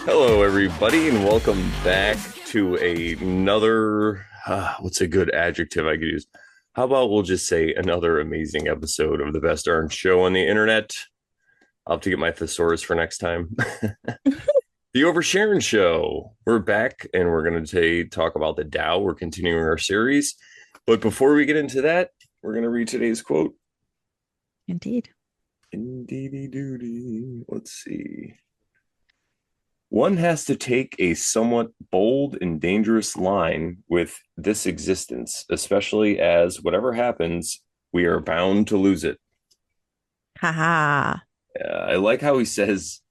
Hello, everybody, and welcome back to another. What's a good adjective I could use? How about we'll just say another amazing episode of the best darn show on the internet? I'll have to get my thesaurus for next time. The Over Sharon Show. We're back, and we're going to talk about the Tao. We're continuing our series, but before we get into that, we're going to read today's quote. Indeed. Indeedy doody. Let's see. One has to take a somewhat bold and dangerous line with this existence, especially as whatever happens, we are bound to lose it. Haha. I like how he says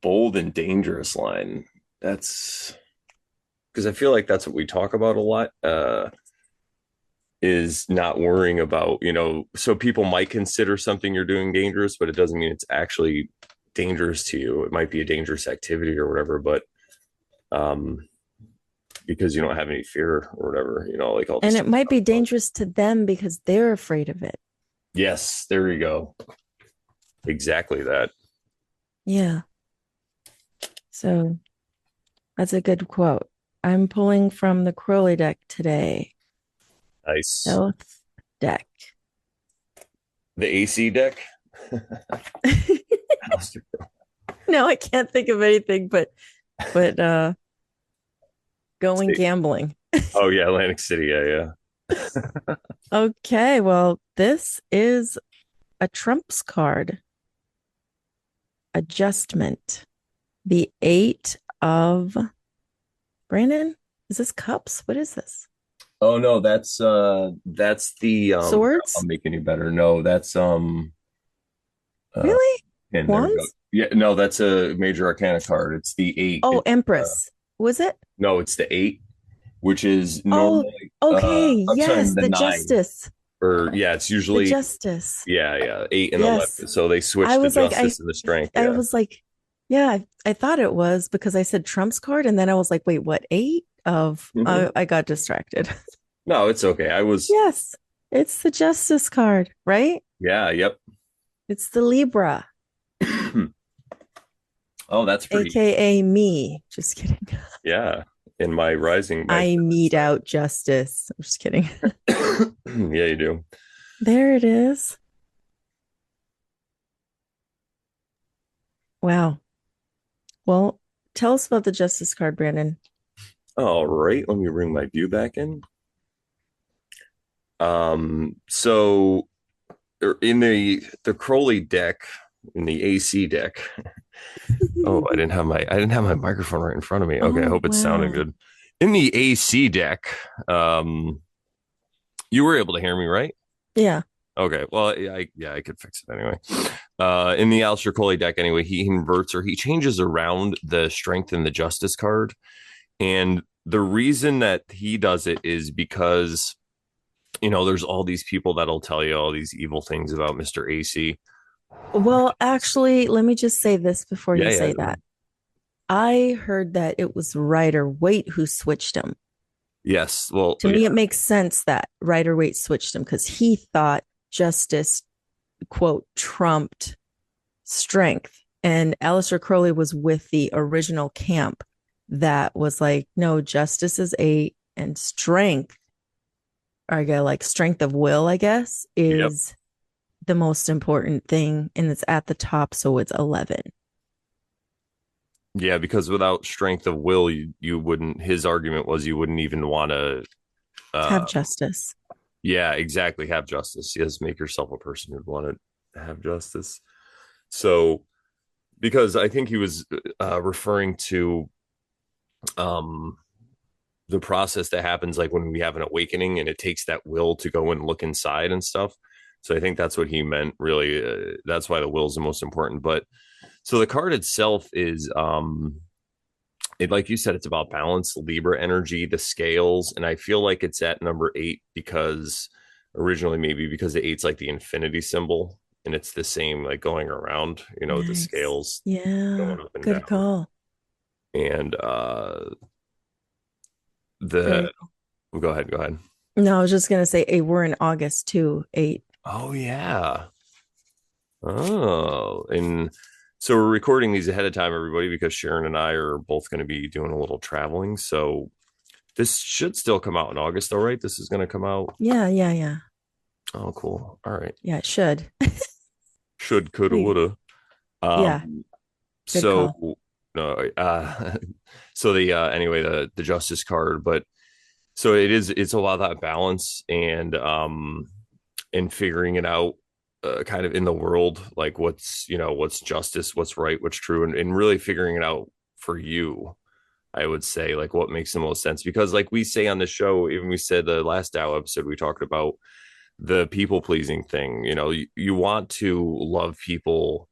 bold and dangerous line. That's because I feel like that's what we talk about a lot. Is not worrying about, so people might consider something you're doing dangerous, but it doesn't mean it's actually dangerous to you. It might be a dangerous activity or whatever, but because you don't have any fear or whatever, like all this. And it might be dangerous to them because they're afraid of it. Yes, there you go. Exactly that. Yeah. So that's a good quote. I'm pulling from the Crowley deck today. Nice. Health deck. The AC deck. No, I can't think of anything but going gambling. Oh yeah, Atlantic City. Yeah. Okay, well, this is a trumps card. Adjustment. The 8 of Brandon. Is this cups? What is this? Oh no, that's the Swords? I'll make any better. No, that's Really? and there we go. Wands? Yeah, no, that's a major arcana card. It's the 8. Oh, It's, Empress. Was it? no, it's the 8, which is Oh, normally okay. I'm sorry, Yes, the the 9. justice. Or yeah, it's The usually justice. 8 and Yes. 11. So they switched I the was like, justice and the strength. I Yeah. was like, yeah, I thought it was because I said Trump's card, and then I was like, wait, what? 8 of Mhm. I got distracted. No, it's okay. I was Yes, it's the justice card, right? yeah, yep. It's the Libra, Oh, that's pretty. aka me. Just kidding. Yeah. In my rising my I mete out justice. I'm just kidding. yeah, you do. There it is. Wow. Well, tell us about the justice card, Brandon. All right, let me bring my view back in. So in the Crowley deck, in the AC deck. Oh, I didn't have my microphone right in front of me. Okay, I Oh, hope it's sounding wow. good. In the AC deck, you were able to hear me, right? Yeah. Okay, well, I could fix it anyway. In the Aleister Crowley deck, anyway, he inverts or he changes around the strength and the justice card, and the reason that he does it is because there's all these people that'll tell you all these evil things about Mr. AC. Well, actually, let me just say this before Yeah, you yeah. say that. I heard that it was Rider Waite who switched him. Yes. Well, To me, it makes sense that Rider Waite switched him because he thought justice, quote, trumped strength. And Aleister Crowley was with the original camp that was like, no, justice is 8 and strength, or I guess like strength of will, I guess, yep. is the most important thing. And it's at the top. So it's 11. Yeah, because without strength of will, you wouldn't. His argument was you wouldn't even want to. Have justice. Yeah, exactly. Have justice. Yes, make yourself a person who'd want to have justice. So, because I think he was referring to um the process that happens like when we have an awakening and it takes that will to go and look inside and stuff. So I think that's what he meant. Really, that's why the will is the most important. But so the card itself is like you said, it's about balance, Libra energy, the scales, and I feel like it's at number 8 because originally maybe because the 8's like the infinity symbol, and it's the same like going around, the Nice. scales Yeah. going up and Good down, call. and Very the cool. go ahead. No, I was just gonna say, hey, we're in August too. 8. Oh yeah. Oh, and So we're recording these ahead of time, everybody, because Sharon and I are both going to be doing a little traveling. So this should still come out in August, all right? This is going to come out. Yeah, yeah, yeah. Oh, cool. All right. Yeah, it should. Should, coulda, woulda. Yeah, Um, good so call. no, so anyway, the justice card, but so it's a lot of that balance and figuring it out kind of in the world, like what's justice, what's right, what's true, and really figuring it out for you. I would say like what makes the most sense because like we say on the show, even we said the last Dow episode we talked about the people pleasing thing. You want to love people,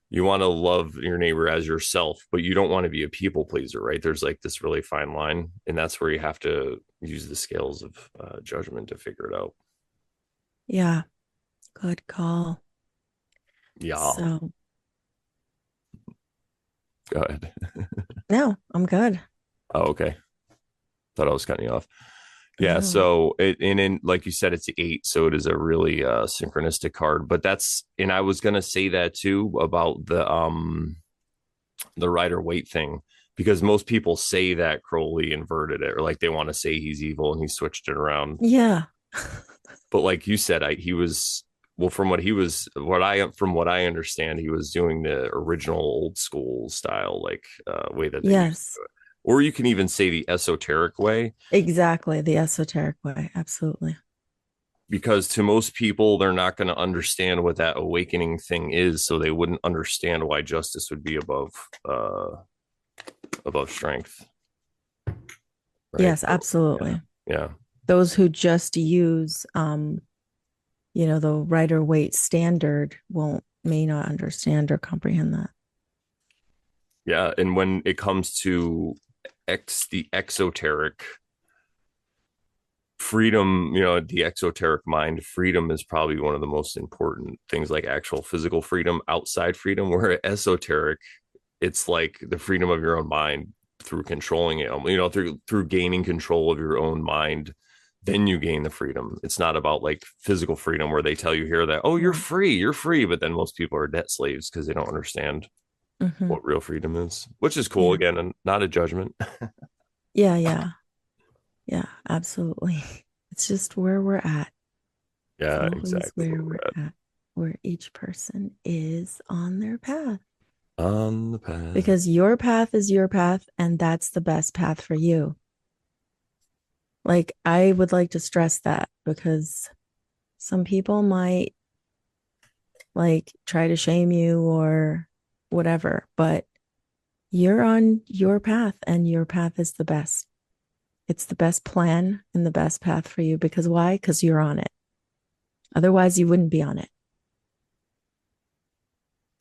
you want to love your neighbor as yourself, but you don't want to be a people pleaser, right? There's like this really fine line, and that's where you have to use the scales of judgment to figure it out. Yeah, good call. Yeah, So, go ahead. no, I'm good. Oh, okay. Thought I was cutting you off. Yeah, No. so and in like you said, it's 8, so it is a really synchronistic card. But and I was gonna say that too about the Rider Waite thing because most people say that Crowley inverted it, or like they want to say he's evil and he switched it around. Yeah. But like you said, he was well from what I understand, he was doing the original old school style, like way that they used to Yes, do it. Or you can even say the esoteric way, exactly. The esoteric way. Absolutely. because to most people they're not going to understand what that awakening thing is, so they wouldn't understand why justice would be above strength, right? Yes, Yeah, absolutely. yeah, Those who just use the Rider Waite standard may not understand or comprehend that. yeah. And when it comes to the exoteric freedom, the exoteric mind, freedom is probably one of the most important things, like actual physical freedom, outside freedom. Where esoteric, it's like the freedom of your own mind through controlling it, through gaining control of your own mind, then you gain the freedom. It's not about like physical freedom where they tell you here that, oh, Right. you're free, but then most people are debt slaves because they don't understand Mm-hmm. what real freedom is, which is cool, Yeah. again, and not a judgment. Yeah, yeah. Yeah, absolutely. It's just where we're at. It's Yeah, always exactly where where we're we're at. at, where each person is on their path. On the path. Because your path is your path, and that's the best path for you. Like, I would like to stress that because some people might like try to shame you or whatever, but you're on your path, and your path is the best. It's the best plan and the best path for you. Because why? Because you're on it. Otherwise, you wouldn't be on it.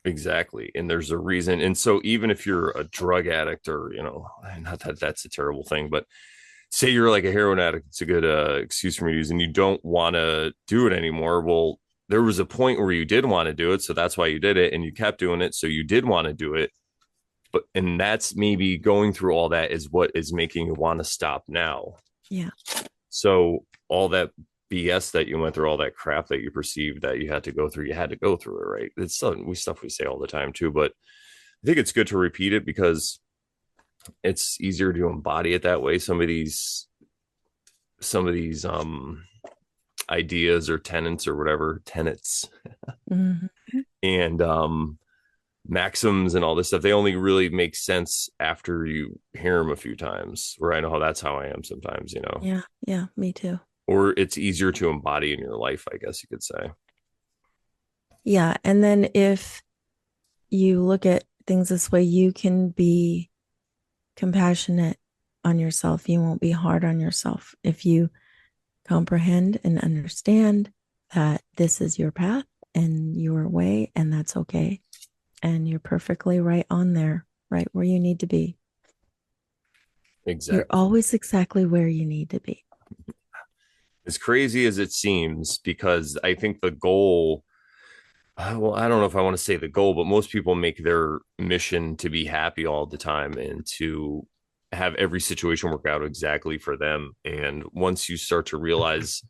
Exactly. And there's a reason. And so even if you're a drug addict, or, not that that's a terrible thing, but say you're like a heroin addict, it's a good excuse for me to use, and you don't want to do it anymore. Well, there was a point where you did want to do it. So that's why you did it, and you kept doing it. So you did want to do it. And that's maybe going through all that is what is making you want to stop now. Yeah. So all that BS that you went through, all that crap that you perceived that you had to go through, you had to go through it, right? It's stuff we say all the time too, but I think it's good to repeat it because it's easier to embody it that way. Some of these ideas or tenets or whatever tenets Mm-hmm. and maxims and all this stuff, they only really make sense after you hear them a few times. Where I know that's how I am sometimes, Yeah. Yeah. Me too. or it's easier to embody in your life, I guess you could say. Yeah. And then if you look at things this way, you can be compassionate on yourself. You won't be hard on yourself if you comprehend and understand that this is your path and your way, and that's okay. And you're perfectly right on there, right where you need to be. You're Exactly. always exactly where you need to be. As crazy as it seems, because I think the goal, well, I don't know if I want to say the goal, but most people make their mission to be happy all the time and to have every situation work out exactly for them. And once you start to realize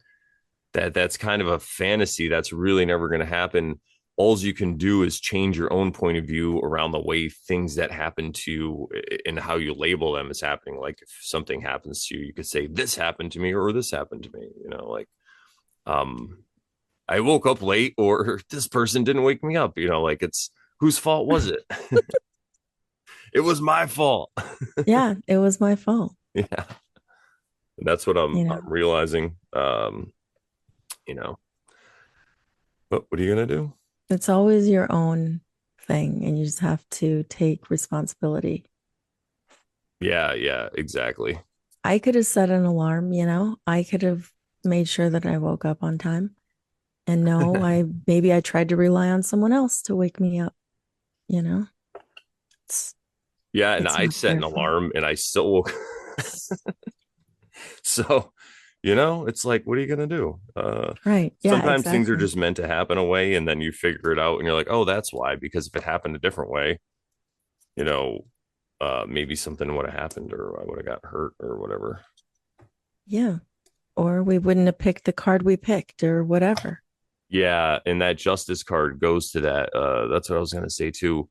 that that's kind of a fantasy, that's really never going to happen, all you can do is change your own point of view around the way things that happen to you and how you label them as happening. Like if something happens to you, you could say this happened to me or this happened to me, like um I woke up late or this person didn't wake me up, like it's whose fault was it? It was my fault. Yeah, it was my fault. Yeah. And that's what I'm You know, I'm realizing. You know, but what are you gonna do? it's always your own thing, and you just have to take responsibility. Yeah, yeah, exactly. I could have set an alarm, I could have made sure that I woke up on time. And no, I tried to rely on someone else to wake me up, you know. It's Yeah, and it's I not set an their fault. alarm and I still woke. So, it's like, what are you gonna do? Right. Yeah, Sometimes things are exactly. just meant to happen a way, and then you figure it out, and you're like, oh, that's why. Because if it happened a different way, you know, maybe something would have happened, or I would have got hurt, or whatever. Yeah. Or we wouldn't have picked the card we picked or whatever. Yeah, and that justice card goes to that. That's what I was gonna say too.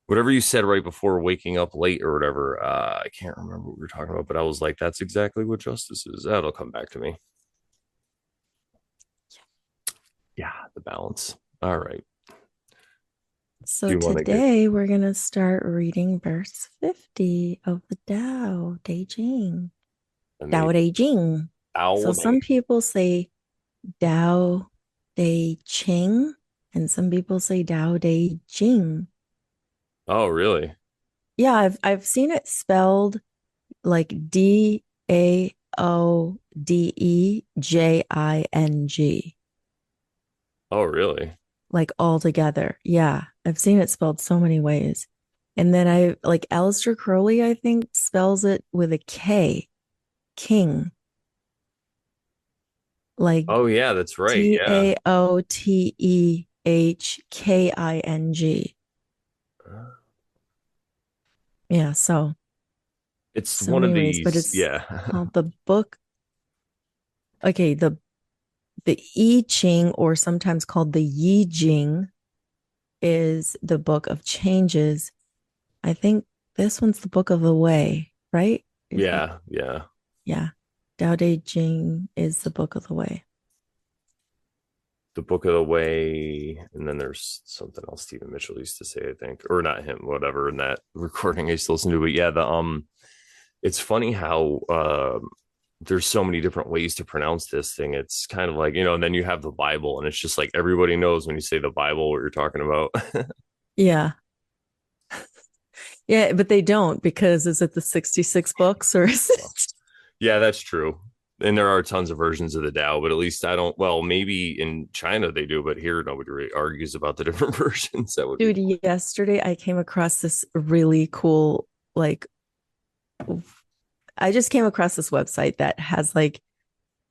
Whatever you said right before waking up late or whatever, I can't remember what we were talking about, but I was like, that's exactly what justice is. That'll come back to me. Yeah, the balance. All right. Do So you want to get today we're going to start reading verse 50 of the Tao Te Ching. Tao amazing? Te Ching. So Owl. some people say Tao Te Ching, and some people say Tao Te Ching. Oh, really? Yeah, I've seen it spelled like Daodejing, Oh, really? like all together. Yeah, I've seen it spelled so many ways. And then I like Aleister Crowley, I think, spells it with a K, King, like Oh, yeah, that's right. Yeah. Taotehking. Yeah, It's so one of many ways, but these. it's Yeah. called the book. Okay, the I Ching, or sometimes called the Yi Jing, is the book of changes. I think this one's the book of the way, right? Is that, Yeah. Yeah. yeah. Tao Te Ching is the book of the way. The Book of the Way. And then there's something else Stephen Mitchell used to say, I think, or not him, whatever, in that recording I used to listen to. But yeah, it's funny how, there's so many different ways to pronounce this thing. It's kind of like, and then you have the Bible, and it's just like everybody knows when you say the Bible what you're talking about. Yeah. Yeah, but they don't, because is it the 66 books or is it? Yeah, that's true. And there are tons of versions of the Tao, but at least I don't. Well, maybe in China they do, but here nobody really argues about the different versions. That would be Dude, funny. yesterday I came across this really cool, like, I just came across this website that has like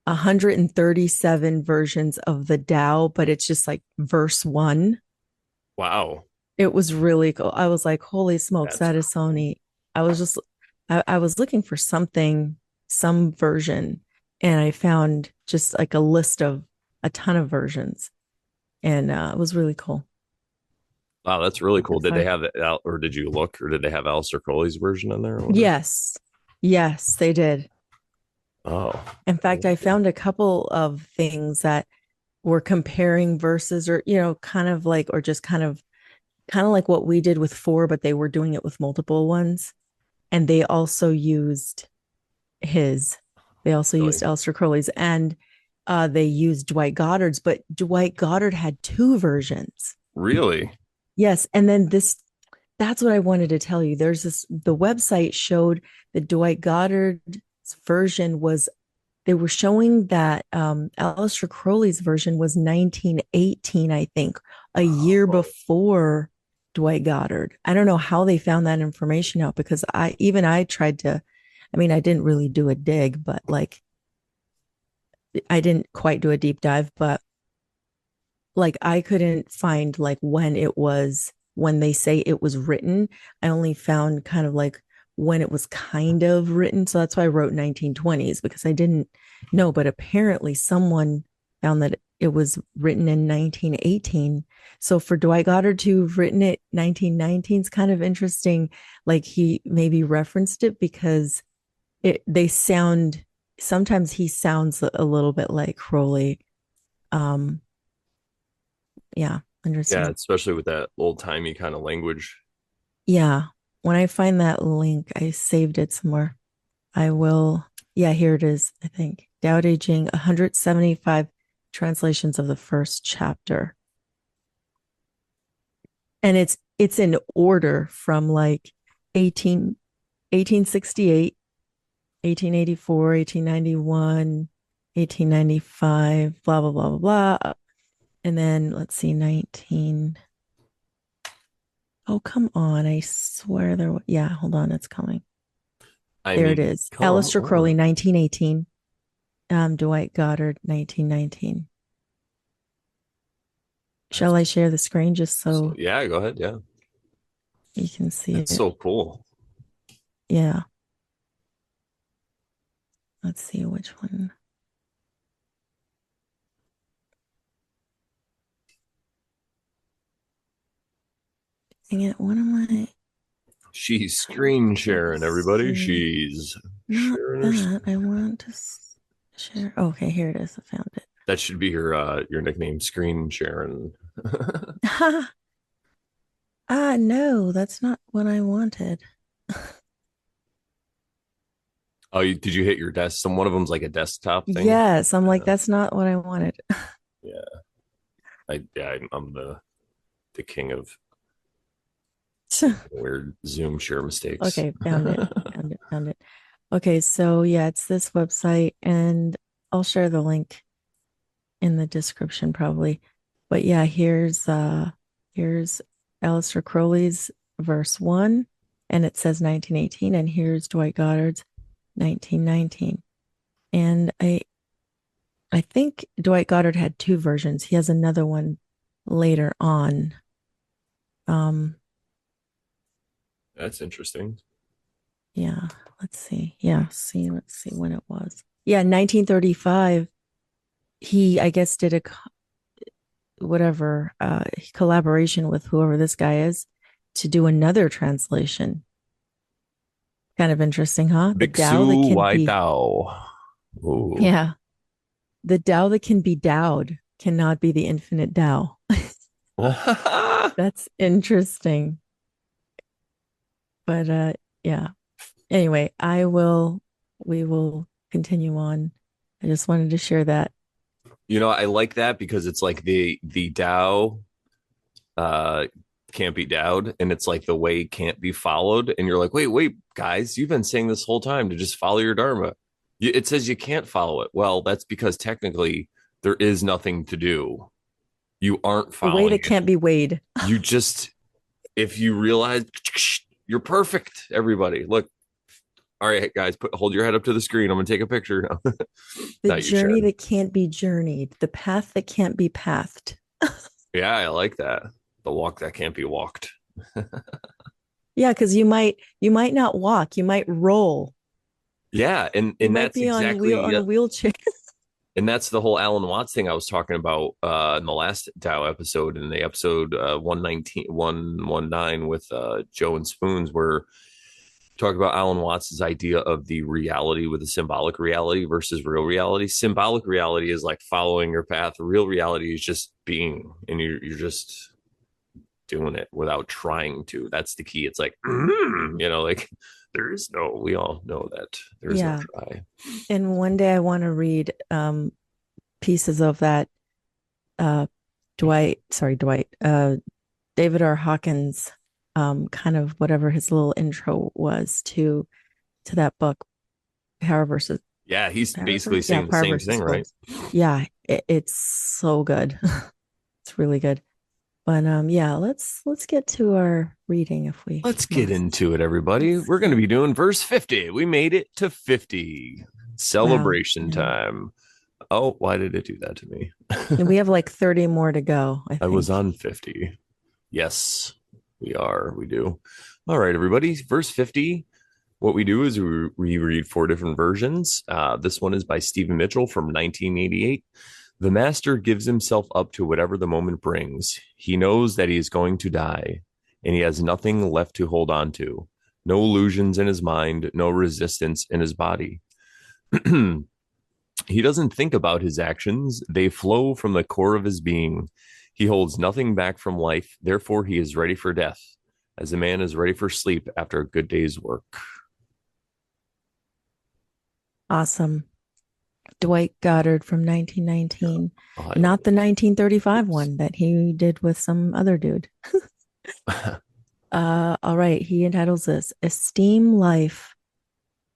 137 versions of the Tao, but it's just like verse one. Wow, It was really cool. I was like, holy smokes, that's that is so cool. neat. I was just, I was looking for something, some version, and I found just like a list of a ton of versions, and it was really cool. Wow, that's really Had to cool. Did they find. have it out, or did you look, or did they have Aleister Crowley's version in there, or whatever? Yes, yes, they did. Oh, In fact, I found a couple of things that were comparing verses, or kind of like, or just kind of like what we did with four, but they were doing it with multiple ones. And they also used his, they also used really? Aleister Crowley's, and they used Dwight Goddard's, but Dwight Goddard had two versions. Really? Yes. And then that's what I wanted to tell you. The website showed that Dwight Goddard's version was, they were showing that Aleister Crowley's version was 1918, I think, a year Oh, before Dwight Goddard. I don't know how they found that information out, because I tried to, I mean, I didn't really do a dig, but like I didn't quite do a deep dive, but like I couldn't find like when they say it was written. I only found kind of like when it was kind of written. So that's why I wrote 1920s, because I didn't know. But apparently someone found that it was written in 1918. So for Dwight Goddard to have written it 1919 is kind of interesting. Like he maybe referenced it because they sound, sometimes he sounds a little bit like Crowley. Um, yeah, Yeah, interesting. especially with that old timey kind of language. Yeah. When I find that link, I saved it somewhere. I will. Yeah, here it is, I think. Tao Te Ching, 175 translations of the first chapter. And it's in order from like 18, 1868, 1884, 1891, 1895, blah, blah, blah, blah, blah. And then let's see, 19. Oh, come on. I swear there was, yeah, hold on, it's coming. I There it mean, is. come Aleister Crowley, on. 1918. Dwight Goddard, 1919. That's Shall I share the screen just so so yeah, go ahead. Yeah. you can see That's it? so cool. Yeah. Let's see which one. Dang it. What am I? She's I don't screen want to sharing, everybody. see. She's Not sharing her that. I screen. want to share. Okay, here it is. I found it. That should be your nickname, Screen Sharon. No, that's not what I wanted. Oh, did you hit your desk? Some one of them's like a desktop thing. Yes, I'm like, that's not what I wanted. Yeah, I'm the king of weird Zoom share mistakes. Okay, found it. Found it. Found it. Okay, so yeah, it's this website, and I'll share the link in the description probably. But yeah, here's Aleister Crowley's verse 1, and it says 1918, and here's Dwight Goddard's 1919. And I think Dwight Goddard had two versions. He has another one later on. Um, That's interesting. yeah, let's see. Yeah, let's see when it was. Yeah, 1935. He, I guess, did a whatever collaboration with whoever this guy is to do another translation. Kind of interesting, huh? The Tao that Bixu can Wai be, Tao. Ooh. yeah, the Tao that can be Taoed cannot be the infinite Tao. That's interesting. But yeah. Anyway, we will continue on. I just wanted to share that. I like that because it's like the Tao uh can't be Dowed, and it's like the way can't be followed, and you're like, wait, guys, you've been saying this whole time to just follow your dharma. It says you can't follow it. Well, that's because technically there is nothing to do. You aren't The way following that it. can't be weighed. You just, if you realize, you're perfect. Everybody, look. All right, guys, hold your head up to the screen. I'm gonna take a picture. The Not you, journey Sharon. that can't be journeyed, the path that can't be pathed. Yeah, I like that. The walk that can't be walked. Yeah, because you might not walk, you might roll. Yeah, and You and might that's be exactly on a wheelchair. and that's the whole Alan Watts thing I was talking about in the last Tao episode, in the episode 119 with Joe and Spoons, where talk about Alan Watts's idea of the reality with the symbolic reality versus real reality. Symbolic reality is like following your path. Real reality is just being, and you're just doing it without trying to. That's the key. It's like, like there is no, we all know that there's no Yeah. try. And one day I want to read pieces of that uh Dwight, David R. Hawkins, kind of whatever his little intro was to that book, Power versus Yeah, he's basically Yeah, saying the Power same versus thing, right? Force. Yeah, it's so good. It's really good. But yeah, let's get to our reading if we Let's get must. into it, everybody. Let's We're going to be doing verse 50. We made it to 50. wow. Celebration Yeah. time. Oh, why did it do that to me? And we have like 30 more to go, I I was think. on 50. Yes, we are. We do. All right, everybody. Verse 50. What we do is we read four different versions. This one is by Stephen Mitchell from 1988. The master gives himself up to whatever the moment brings. He knows that he is going to die, and he has nothing left to hold on to. No illusions in his mind, no resistance in his body. He doesn't think about his actions, they flow from the core of his being. He holds nothing back from life, therefore, he is ready for death, as a man is ready for sleep after a good day's work. Awesome. Dwight Goddard from 1919, Oh, not the 1935 one that he did with some other dude. All right. He entitles this Esteem Life.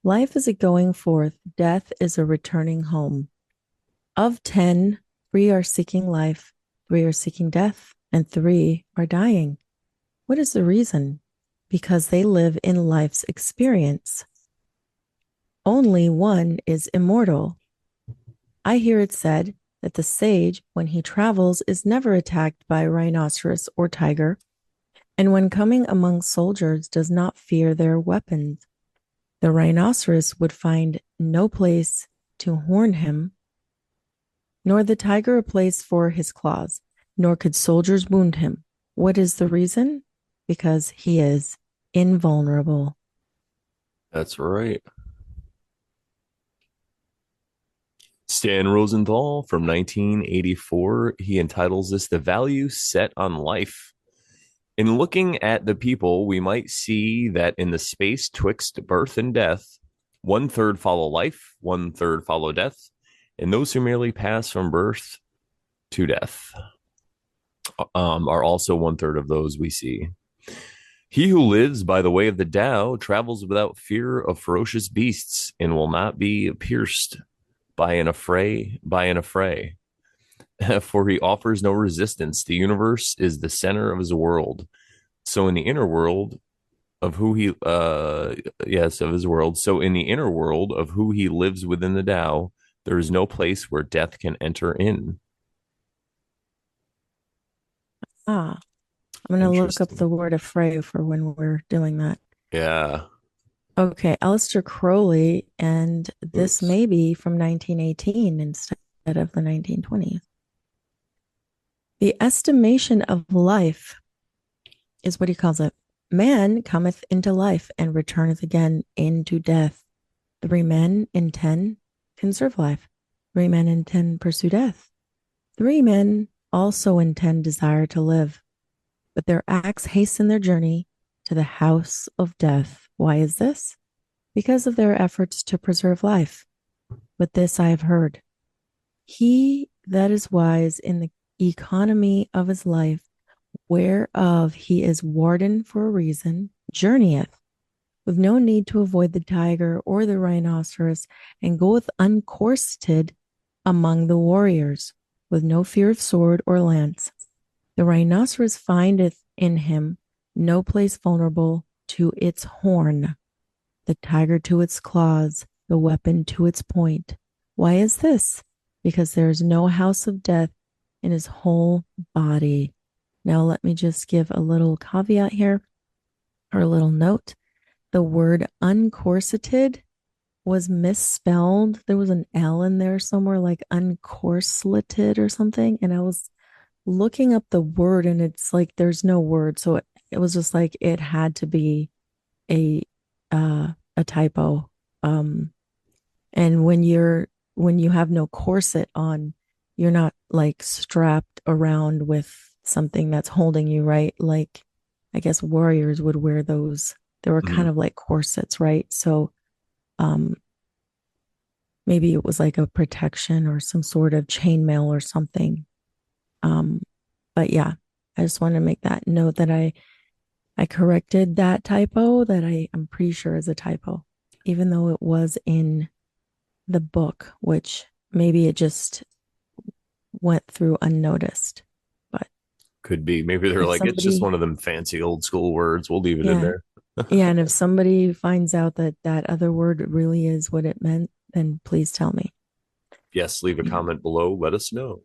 Life is a going forth, death is a returning home. Of 10, 3 are seeking life, 3 are seeking death, and 3 are dying. What is the reason? Because they live in life's experience. Only one is immortal. I hear it said that the sage, when he travels, is never attacked by rhinoceros or tiger, and when coming among soldiers does not fear their weapons. The rhinoceros would find no place to horn him, nor the tiger a place for his claws, nor could soldiers wound him. What is the reason? Because he is invulnerable. that's right. Stan Rosenthal from 1984, he entitles this The Value Set on Life. In looking at the people, we might see that in the space twixt birth and death, one third follow life, one third follow death, and those who merely pass from birth to death are also one third of those we see. He who lives by the way of the Tao travels without fear of ferocious beasts and will not be pierced by an affray. For he offers no resistance. The universe is the center of his world. So in the inner world of who he yes, of his world. So in the inner world of who he lives within the Tao, there is no place where death can enter in. Ah, I'm going to look up Interesting. the word affray for when we're doing that. Yeah. Okay, Aleister Crowley, and this Oops. may be from 1918 instead of the 1920s. The estimation of life is what he calls it. Man cometh into life and returneth again into death. 3 men in 10 conserve life. 3 men in 10 pursue death. 3 men also in 10 desire to live, but their acts hasten their journey to the house of death. Why is this? Because of their efforts to preserve life. But this I have heard. He that is wise in the economy of his life, whereof he is warden for a reason, journeyeth with no need to avoid the tiger or the rhinoceros, and goeth uncorseted among the warriors, with no fear of sword or lance. The rhinoceros findeth in him no place vulnerable to its horn, the tiger to its claws, the weapon to its point. Why is this? Because there is no house of death in his whole body. Now, let me just give a little caveat here, or a little note. The word uncorseted was misspelled. There was an L in there somewhere, like uncorsleted or something. And I was looking up the word, and it's like there's no word. So it was just like it had to be a a typo. And when you have no corset on, you're not like strapped around with something that's holding you, right? Like I guess warriors would wear those. They were Mhm. kind of like corsets, right? So um maybe it was like a protection or some sort of chainmail or something. Um, but yeah, I just want to make that note that I corrected that typo that I'm pretty sure is a typo, even though it was in the book, which maybe it just went through unnoticed. But Could be. Maybe they're if like, it's just somebody, one of them fancy old school words. We'll leave it in yeah, there. yeah, and if somebody finds out that that other word really is what it meant, then please tell me. Yes, leave a Yeah. comment below. Let us know.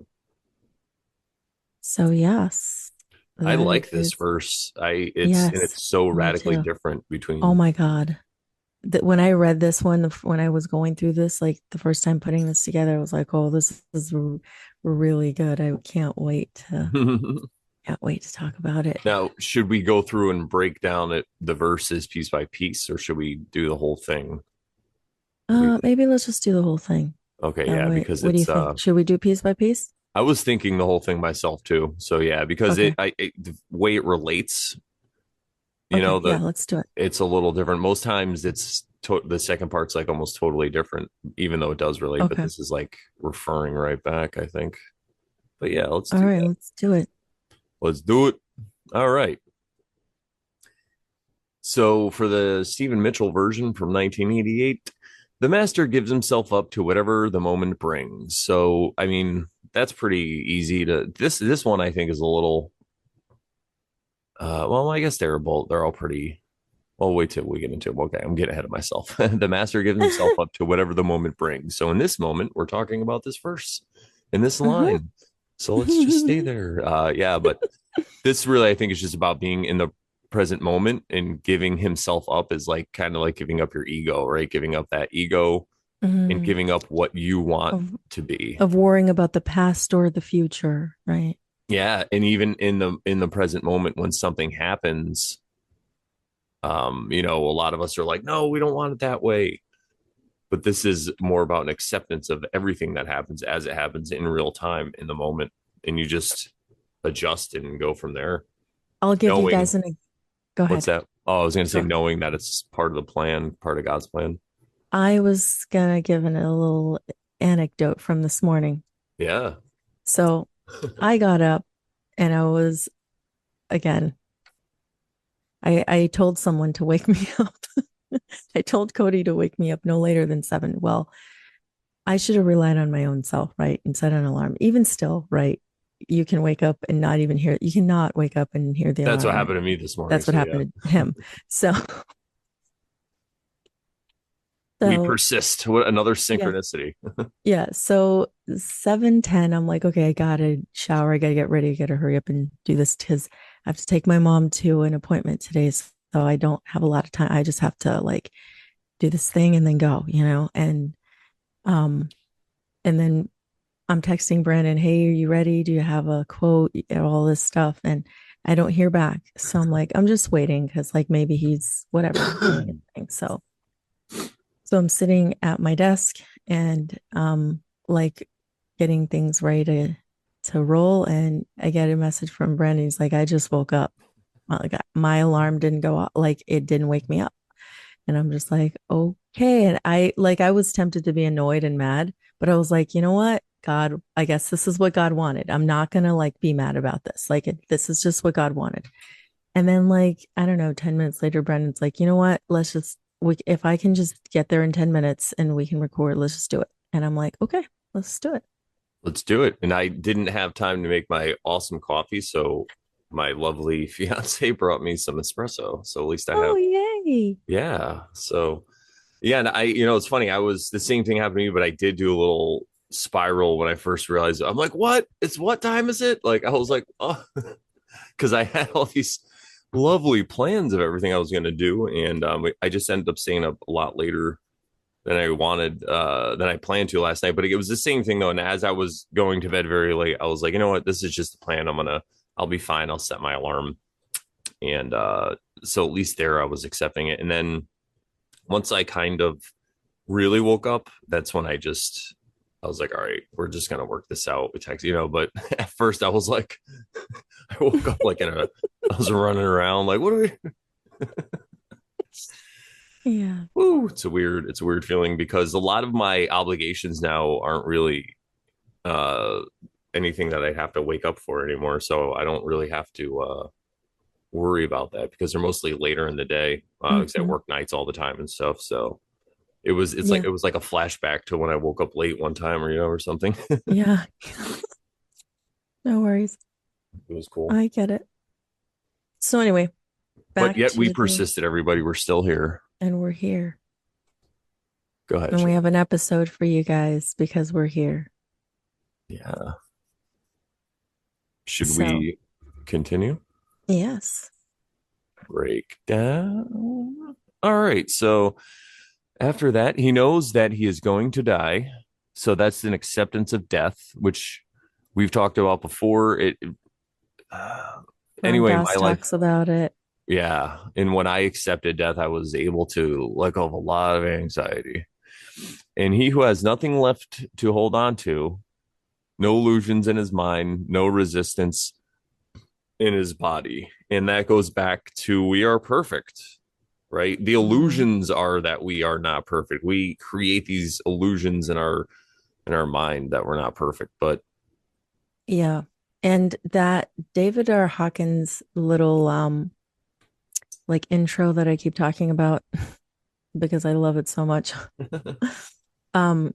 So yes, I that like this is verse. I it's and yes, it's so me radically too. different Oh between my God. that when I read this one, when I was going through this, like the first time putting this together, I was like, oh, this is really good. I can't wait to talk about it. Now, should we go through and break down the verses piece by piece, or should we do the whole thing? What do you think? Maybe let's just do the whole thing. Okay, That yeah, way, because what do you think? Should we do piece by piece? I was thinking the whole thing myself too. So yeah, because Okay. the way it relates, Okay. Yeah, the let's do it. it's a little different. Most times the second part's like almost totally different, even though it does relate, but Okay. this is like referring right back, I think. But yeah, let's All do right, that. let's do it. Let's do it. All right. So for the Stephen Mitchell version from 1988, the master gives himself up to whatever the moment brings. So I mean, that's pretty easy to this one I think is a little well, I guess they're all pretty well, wait till we get into them. Okay, I'm getting ahead of myself. The master gives himself up to whatever the moment brings. So in this moment, we're talking about this verse in this Uh-huh. line. So let's just stay there. Yeah, but this really I think is just about being in the present moment, and giving himself up is like kind of like giving up your ego, right? Giving up that ego and Mhm. giving up what you want Of to be. of worrying about the past or the future, right? Yeah, and even in the present moment when something happens, a lot of us are like, no, we don't want it that way. But this is more about an acceptance of everything that happens as it happens in real time in the moment, and you just adjust and go from there, I'll give you knowing guys go what's ahead. that. Oh, I was going to say Go. knowing that it's part of the plan, part of God's plan. I was gonna give a little anecdote from this morning. Yeah. So I got up and I was again, I told someone to wake me up. I told Cody to wake me up no later than 7. Well, I should have relied on my own self, right? And set an alarm. Even still, right? You can wake up and not even hear, you cannot wake up and hear the That's alarm what ring. happened to me this morning. That's what So yeah, happened to him. So, we so persist. What another yeah, synchronicity. yeah. So 7:10, I'm like, okay, I gotta shower, I gotta get ready, I gotta hurry up and do this because I have to take my mom to an appointment today. So I don't have a lot of time. I just have to like do this thing and then go. Um, and then I'm texting Brandon, hey, are you ready? Do you have a quote? All this stuff. And I don't hear back. So I'm like, I'm just waiting because like maybe he's whatever doing his thing. So I'm sitting at my desk and like getting things ready to roll. And I get a message from Brandon. He's like, I just woke up. Like my alarm didn't go off, like it didn't wake me up. And I'm just like, okay. And I was tempted to be annoyed and mad, but I was like, you know what? God, I guess this is what God wanted. I'm not gonna like be mad about this. This is just what God wanted. And then like, I don't know, 10 minutes later, Brendan's like, you know what? If I can just get there in 10 minutes and we can record, let's just do it. And I'm like, okay, let's do it. Let's do it. And I didn't have time to make my awesome coffee, so my lovely fiance brought me some espresso. So at least I Oh, have, yay. yeah. So yeah, and it's funny. I was the same thing happened to me, but I did do a little spiral when I first realized it. I'm like, what? It's what time is it? Like I was like, oh, because I had all these lovely plans of everything I was going to do, and I just ended up staying up a lot later than I wanted, than I planned to last night. But it was the same thing though. And as I was going to bed very late, I was like, you know what? This is just the plan. I'll be fine. I'll set my alarm, and so at least there I was accepting it. And then once I kind of really woke up, that's when I was like, all right, we're just gonna work this out with text, But at first, I was like, I woke up like I was running around like, what are we? Yeah. Woo! It's a weird feeling because a lot of my obligations now aren't really uh anything that I have to wake up for anymore. So I don't really have to worry about that because they're mostly later in the day because I Hmm. work nights all the time and stuff. So Yeah. it was like a flashback to when I woke up late one time or something. It Yeah. No worries. was cool. I get it. So anyway, But back yet we to the persisted, everybody. We're still here. and we're here. Go ahead, And we Sharon. have an episode for you guys because we're here. Yeah. Should So, we continue? yes. Break down. All right. So After that, he knows that he is going to die. So that's an acceptance of death, which we've talked about before. Uh, Ram anyway, in Dass my life, talks about it. yeah. And when I accepted death, I was able to let go of a lot of anxiety. And he who has nothing left to hold on to, no illusions in his mind, no resistance in his body. And that goes back to we are perfect, right? The Mhm. illusions are that we are not perfect. We create these illusions in our mind that we're not perfect. But Yeah. And that David R. Hawkins little like intro that I keep talking about because I love it so much. Um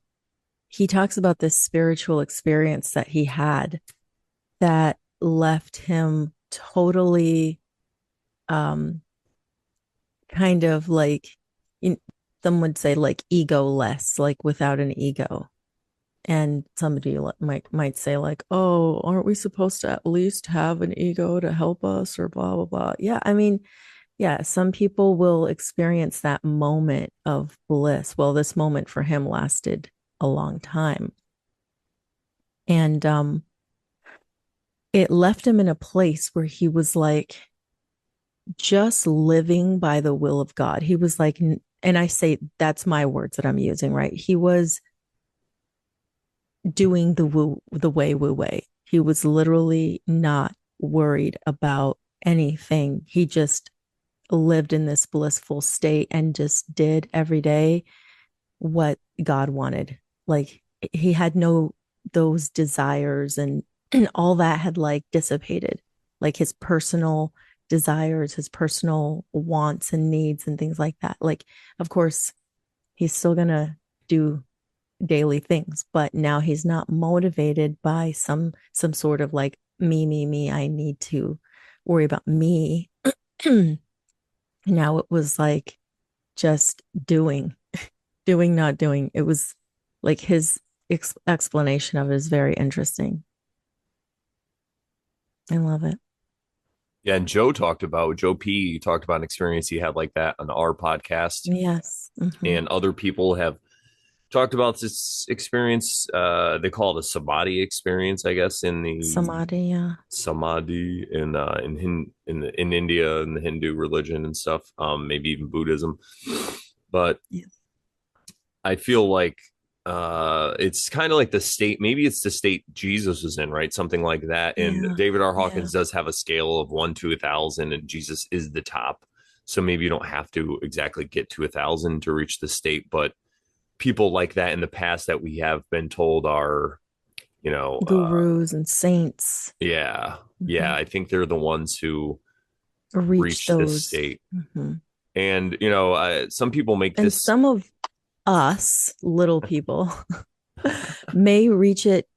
he talks about this spiritual experience that he had that left him totally um kind of like in, some would say like egoless, like without an ego. And somebody might say like, "Oh, aren't we supposed to at least have an ego to help us or blah blah blah." Yeah, I mean, yeah, some people will experience that moment of bliss. Well, this moment for him lasted a long time. And it left him in a place where he was like just living by the will of God. He was like, and I say that's my words that I'm using, right? He was doing the way wu way. He was literally not worried about anything. He just lived in this blissful state and just did every day what God wanted. Like he had no those desires and all that had like dissipated. Like his personal desires, his personal wants and needs and things like that. Like of course he's still going to do daily things, but now he's not motivated by some sort of like me, I need to worry about me. Now it was like just doing, not doing. It was like his explanation of it is very interesting. I love it. yeah, and Joe P talked about an experience he had like that on our podcast, Yes. Mm-hmm. and other people have talked about this experience. They call it a samadhi experience, I guess, in the Samadhi, yeah. samadhi in India and the Hindu religion and stuff. Maybe even Buddhism, but Yeah. I feel like it's kind of like the state, maybe it's the state Jesus was in, right? Something like that. And Yeah. David R. Yeah. Hawkins does have a scale of 1 to 1,000, and Jesus is the top. So maybe you don't have to exactly get to 1,000 to reach the state, but people like that in the past that we have been told are, you know, Gurus and saints. yeah, yeah, Mhm. I think they're the ones who Reach reach this those. state. Mhm. And, some people make And this, some of us little people may reach it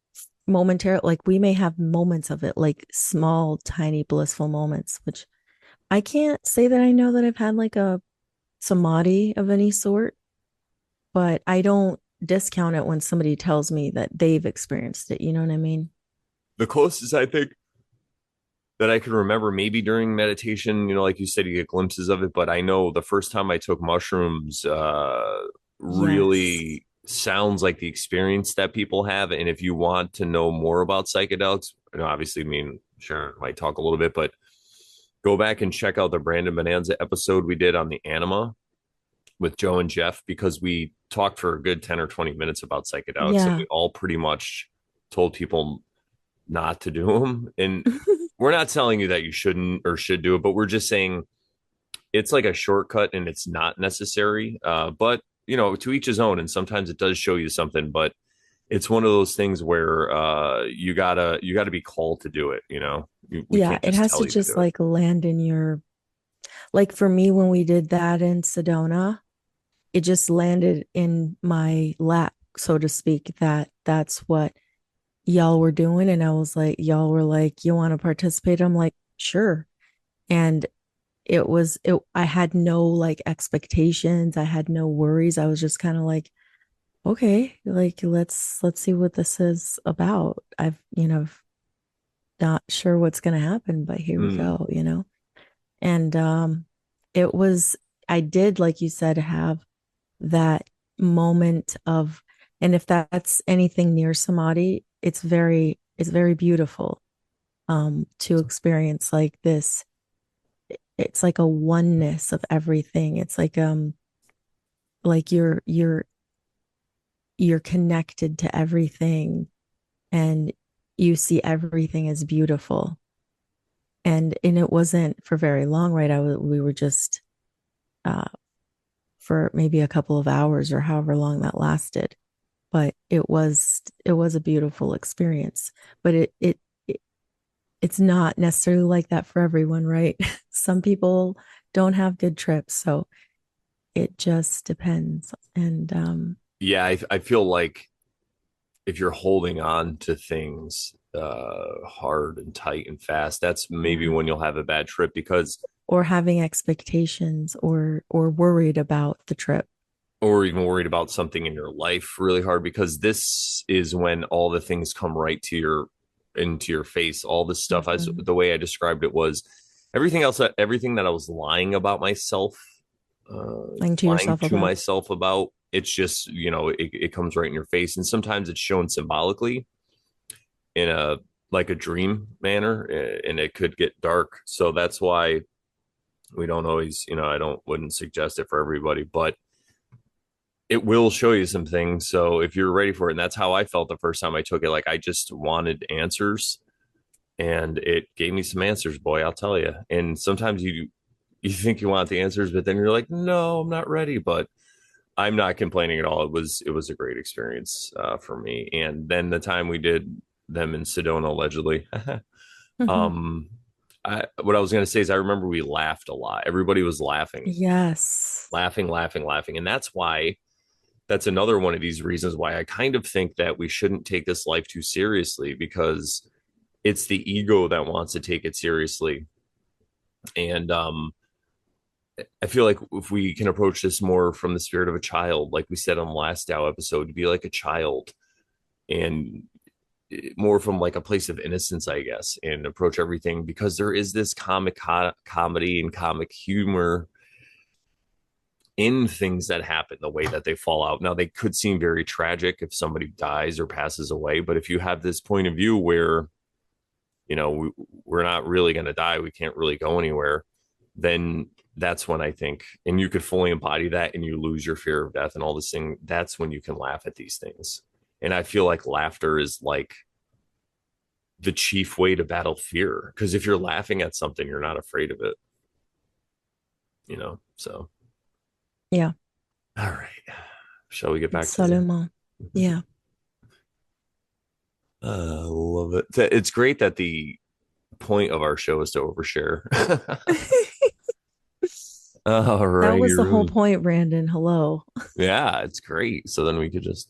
momentarily. Like we may have moments of it, like small, tiny, blissful moments, which I can't say that I know that I've had like a samadhi of any sort, but I don't discount it when somebody tells me that they've experienced it. You know what I mean? the closest I think that I can remember maybe during meditation, like you said, you get glimpses of it. But I know the first time I took mushrooms Yes. really sounds like the experience that people have. And if you want to know more about psychedelics, obviously me and Sharon might talk a little bit, but go back and check out the Brandon Bonanza episode we did on the anima with Joe and Jeff, because we talked for a good 10 or 20 minutes about psychedelics, and Yeah. we all pretty much told people not to do them. And we're not telling you that you shouldn't or should do it, but we're just saying it's like a shortcut and it's not necessary. But to each his own. And sometimes it does show you something, but it's one of those things where you gotta be called to do it. We Yeah. can't It just has tell to you to just do it. like land in your, like for me, when we did that in Sedona, it just landed in my lap, so to speak, that that's what y'all were doing. And I was like, y'all were like, you want to participate? I'm like, sure. And I had no like expectations. I had no worries. I was just kind of like, okay, like let's see what this is about. Not sure what's gonna happen, but here we Mm. go. And it was I did, like you said, have that moment of, and if that's anything near samadhi, it's very beautiful to experience like this. It's like a oneness of everything. It's like you're connected to everything, and you see everything as beautiful. And it wasn't for very long, right? We were just uh for maybe a couple of hours or however long that lasted, but it was a beautiful experience. But it's not necessarily like that for everyone, right? Some people don't have good trips, so it just depends. And Yeah, I feel like if you're holding on to things hard and tight and fast, that's maybe yeah, when you'll have a bad trip because, or having expectations or worried about the trip. or even worried about something in your life really hard, because this is when all the things come right to your into your face. All this stuff, as Mhm. the way I described it was everything else, everything that I was lying about myself, Lying to lying yourself to about. myself about. It's just, it comes right in your face, and sometimes it's shown symbolically in a like a dream manner, and it could get dark. So that's why we don't always, I don't wouldn't suggest it for everybody, but it will show you some things. So if you're ready for it, and that's how I felt the first time I took it, like I just wanted answers, and it gave me some answers, boy, I'll tell you. And sometimes you think you want the answers, but then you're like, no, I'm not ready. But I'm not complaining at all. It was a great experience for me. And then the time we did them in Sedona, allegedly, Mhm. um, what I was going to say is I remember we laughed a lot. Everybody was laughing, Yes. laughing, laughing, laughing, and that's another one of these reasons why I kind of think that we shouldn't take this life too seriously, because it's the ego that wants to take it seriously. And I feel like if we can approach this more from the spirit of a child, like we said on the last Tao episode, to be like a child, and more from like a place of innocence, I guess, and approach everything, because there is this comedy and comic humor in things that happen, the way that they fall out. Now, they could seem very tragic if somebody dies or passes away, but if you have this point of view where, we're not really going to die, we can't really go anywhere, then that's when I think, and you could fully embody that and you lose your fear of death and all this thing, that's when you can laugh at these things. And I feel like laughter is like the chief way to battle fear, because if you're laughing at something, you're not afraid of it. So, Yeah. all right, shall we get back to the Absolument. Yeah. love it. It's great that the point of our show is to overshare. All That righty, was the whole Rune. point, Brandon. Hello. Yeah, it's great. So then we could just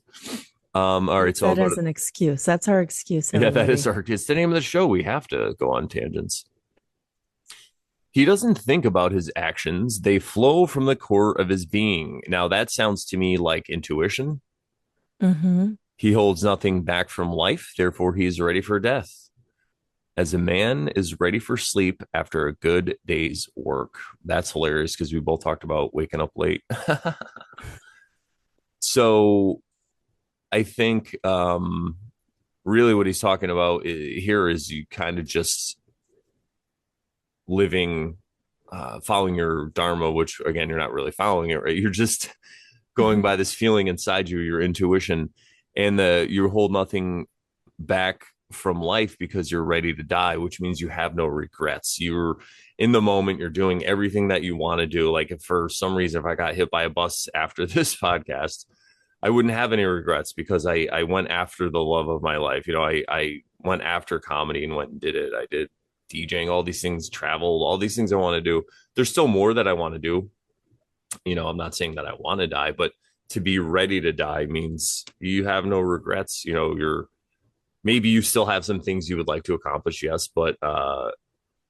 all right, Use so I'll that go as to, an excuse. That's our excuse, yeah, that is everybody. our, it's the name of the show. We have to go on tangents. He doesn't think about his actions, they flow from the core of his being. Now that sounds to me like intuition. Mm-hmm. He holds nothing back from life, therefore he is ready for death. As a man is ready for sleep after a good day's work. That's hilarious because we both talked about waking up late. So I think really what he's talking about here is you kind of just living, following your dharma, which again, you're not really following it, right? You're just going Mm-hmm. by this feeling inside you, your intuition, and you hold nothing back from life because you're ready to die, which means you have no regrets. You're in the moment, you're doing everything that you want to do. Like if for some reason, if I got hit by a bus after this podcast, I wouldn't have any regrets, because I went after the love of my life. I went after comedy and went and did it. I did DJing, all these things, travel, all these things I want to do. There's still more that I want to do. I'm not saying that I want to die, but to be ready to die means you have no regrets. Maybe you still have some things you would like to accomplish, yes, but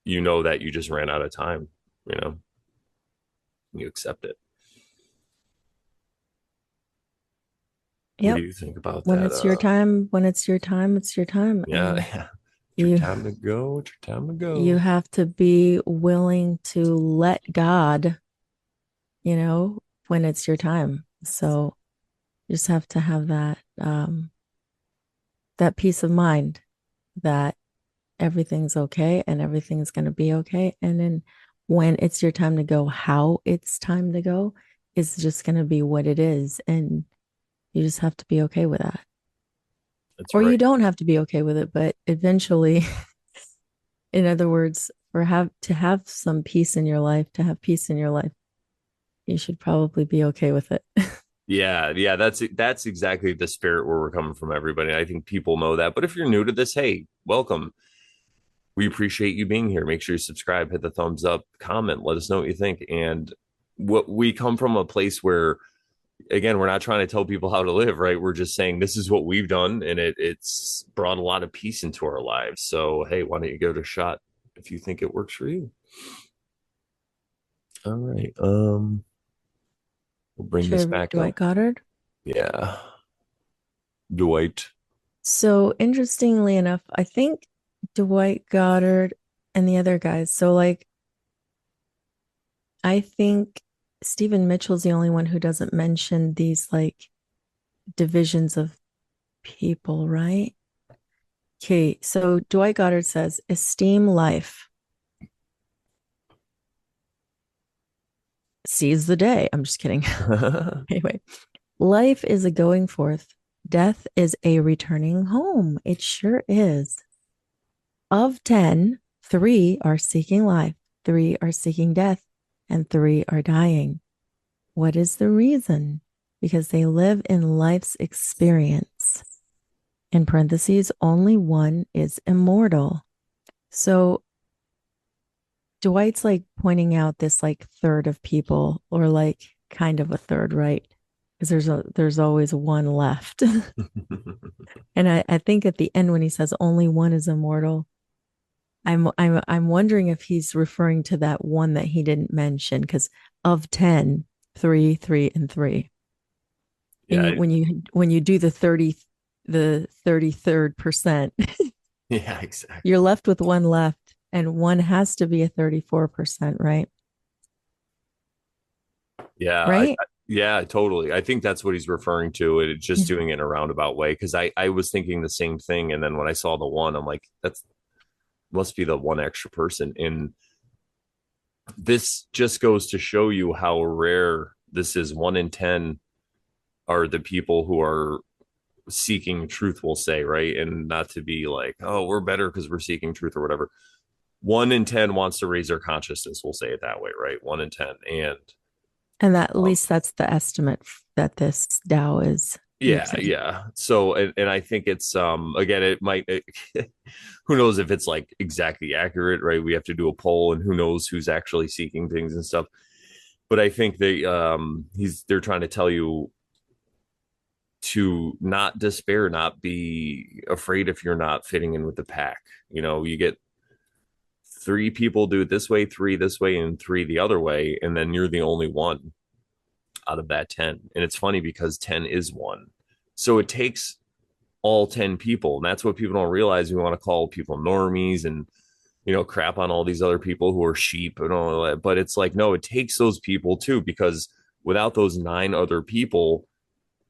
you know that you just ran out of time. You know, you accept it. What do Yep. you think about When that? it's your time, when it's your time, it's your time. Yeah, And yeah. It's your you time to go. It's your time to you go. have to be willing to let God, when it's your time. So you just have to have that peace of mind that everything's okay and everything's going to be okay. And then when it's your time to go, how it's time to go is just going to be what it is. And you just have to be okay with that. That's Or you right. don't have to be okay with it, but eventually, in other words, for have to have some peace in your life, to have peace in your life, you should probably be okay with it. Yeah, yeah, that's exactly the spirit where we're coming from, everybody. I think people know that. But if you're new to this, hey, welcome. We appreciate you being here. Make sure you subscribe, hit the thumbs up, comment, let us know what you think. And what we come from a place where, again, we're not trying to tell people how to live, right? We're just saying this is what we've done, and it's brought a lot of peace into our lives. So hey, why don't you give it a shot if you think it works for you? All right. We'll bring Should I this read back Dwight up. Goddard? Yeah. Dwight. So interestingly enough, I think Dwight Goddard and the other guys. So like I think Stephen Mitchell's the only one who doesn't mention these like divisions of people, right? Okay, so Dwight Goddard says, esteem life, seize the day. I'm just kidding. Anyway, life is a going forth, death is a returning home. It sure is. Of 10, three are seeking life, three are seeking death, and three are dying. What is the reason? Because they live in life's experience. In parentheses, only one is immortal. So Dwight's like pointing out this like third of people, or like kind of a third, right? Because there's always one left. And I think at the end when he says only one is immortal, I'm wondering if he's referring to that one that he didn't mention, because of 10, three, three, and three. And Yeah, when you do the 33rd percent, yeah, you're exactly. left with one left, and one has to be a 34%, right? Yeah, Right? yeah, totally. I think that's what he's referring to. It just Yeah. doing it in a roundabout way. Because I was thinking the same thing, and then when I saw the one, I'm like, that's must be the one extra person. And this just goes to show you how rare this is. 1 in 10 are the people who are seeking truth, we'll say, right? And not to be like, oh, we're better because we're seeking truth or whatever. 1 in 10 wants to raise their consciousness, we'll say it that way, right? 1 in 10. And And that, at um, least that's the estimate that this Dow is yeah, using. yeah. So and I think it's again it might who knows if it's like exactly accurate, right? We have to do a poll and who knows who's actually seeking things and stuff. But I think they're trying to tell you to not despair, not be afraid if you're not fitting in with the pack. You know, you get three people do it this way, three this way, and three the other way, and then you're the only one out of that 10. And it's funny because 10 is one. So it takes all 10 people. And that's what people don't realize. We want to call people normies and, crap on all these other people who are sheep and all that. But it's like, no, it takes those people too, because without those nine other people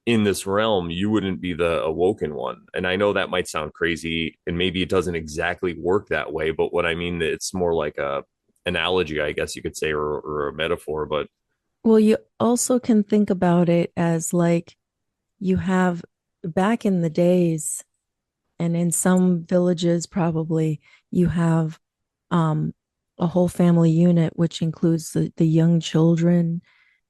in this realm, you wouldn't be the awoken one. And I know that might sound crazy and maybe it doesn't exactly work that way, but what I mean, it's more like a analogy, I guess you could say, or a metaphor, but Well, you also can think about it as like you have back in the days, and in some villages, probably you have um, a whole family unit, which includes the young children,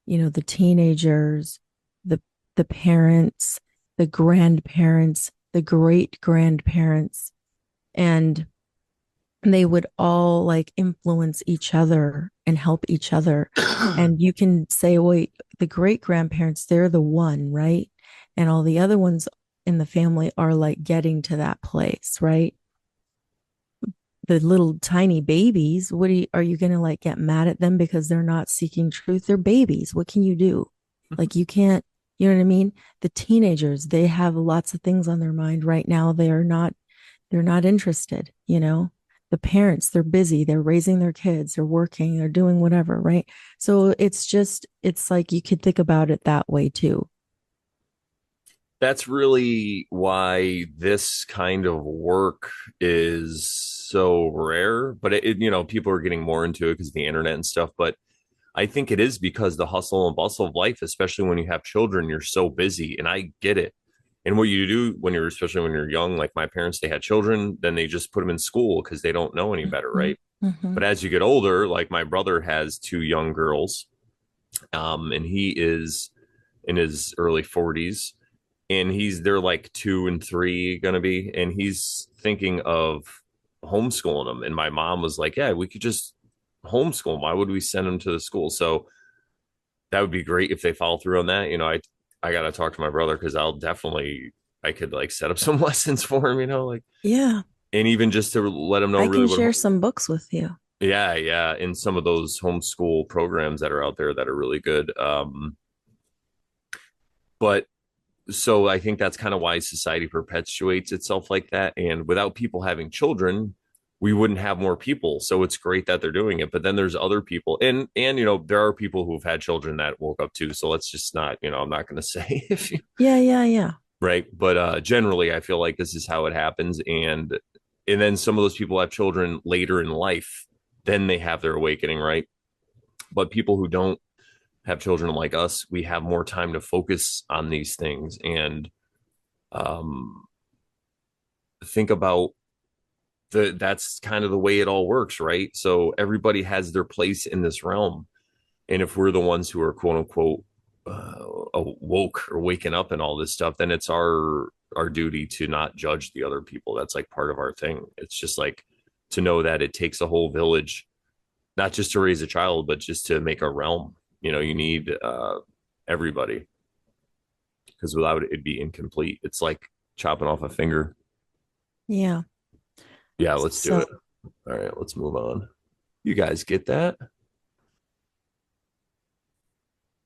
the teenagers, the the parents, the grandparents, the great grandparents, and they would all like influence each other and help each other. And you can say, wait, the great grandparents, they're the one, right? And all the other ones in the family are like getting to that place, right? The little tiny babies, are you going to like get mad at them because they're not seeking truth? They're babies. What can you do? Like you can't, you know what I mean? The teenagers, they have lots of things on their mind right now. They're not interested, the parents, they're busy, they're raising their kids, they're working, they're doing whatever, right? So it's like you could think about it that way too. That's really why this kind of work is so rare. But people are getting more into it because of the internet and stuff. But I think it is because the hustle and bustle of life, especially when you have children, you're so busy. And I get it. And what you do especially when you're young, like my parents, they had children, then they just put them in school because they don't know any better, Mm-hmm. right? Mm-hmm. But as you get older, like my brother has two young girls, and he is in his early 40s, and they're like 2 and 3 gonna be, and he's thinking of homeschooling them. And my mom was like, yeah, we could just homeschool them. Why would we send them to the school? So that would be great if they follow through on that. I gotta talk to my brother because I could like set up some lessons for him, like, Yeah, and even just to let him know I really can what. share some books with you. Yeah, yeah, and some of those homeschool programs that are out there that are really good. But so I think that's kind of why society perpetuates itself like that. And without people having children, we wouldn't have more people. So it's great that they're doing it. But then there's other people, and there are people who've had children that woke up too. So let's just not, I'm not going to say if you Yeah, yeah, yeah. right. But generally, I feel like this is how it happens, and then some of those people have children later in life, then they have their awakening, right? But people who don't have children like us, we have more time to focus on these things and um, think about that's kind of the way it all works, right? So everybody has their place in this realm, and if we're the ones who are quote unquote woke or waking up and all this stuff, then it's our duty to not judge the other people. That's like part of our thing. It's just like to know that it takes a whole village, not just to raise a child, but just to make a realm. You need everybody, because without it, it'd be incomplete. It's like chopping off a finger. Yeah. Yeah, let's do So it. All right, let's move on. You guys get that?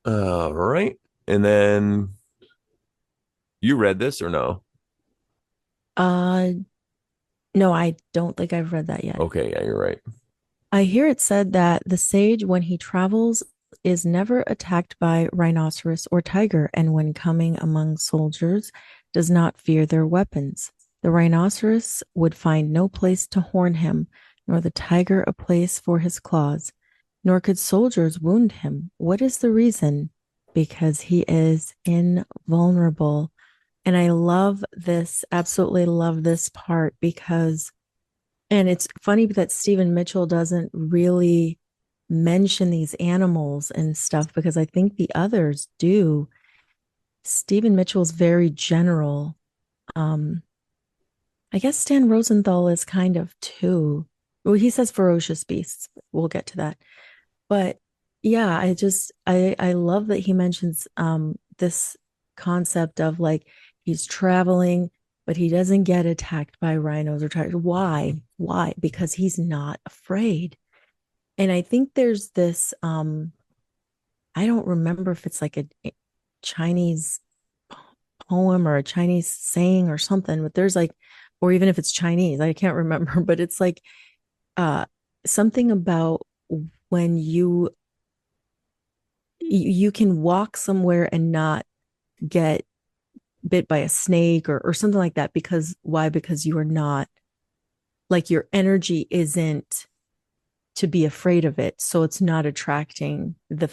All right. And then you read this or no? uh no, I don't think I've read that yet. Okay, yeah, you're right. I hear it said that the sage, when he travels, is never attacked by rhinoceros or tiger, and when coming among soldiers, does not fear their weapons. The rhinoceros would find no place to horn him, nor the tiger a place for his claws, nor could soldiers wound him. What is the reason? Because he is invulnerable. And I love this, absolutely love this part because and it's funny that Stephen Mitchell doesn't really mention these animals and stuff because I think the others do. Stephen Mitchell's very general. Um, I guess Stan Rosenthal is kind of too. Well, he says ferocious beasts. We'll get to that. But yeah, I love that he mentions this concept of like he's traveling, but he doesn't get attacked by rhinos or tigers. Why? Why? Because he's not afraid. And I think there's this I don't remember if it's like a Chinese poem or a Chinese saying or something, but there's like, or even if it's Chinese, I can't remember, but it's like uh something about when you can walk somewhere and not get bit by a snake or something like that because why? Because you are not like your energy isn't to be afraid of it, so it's not attracting the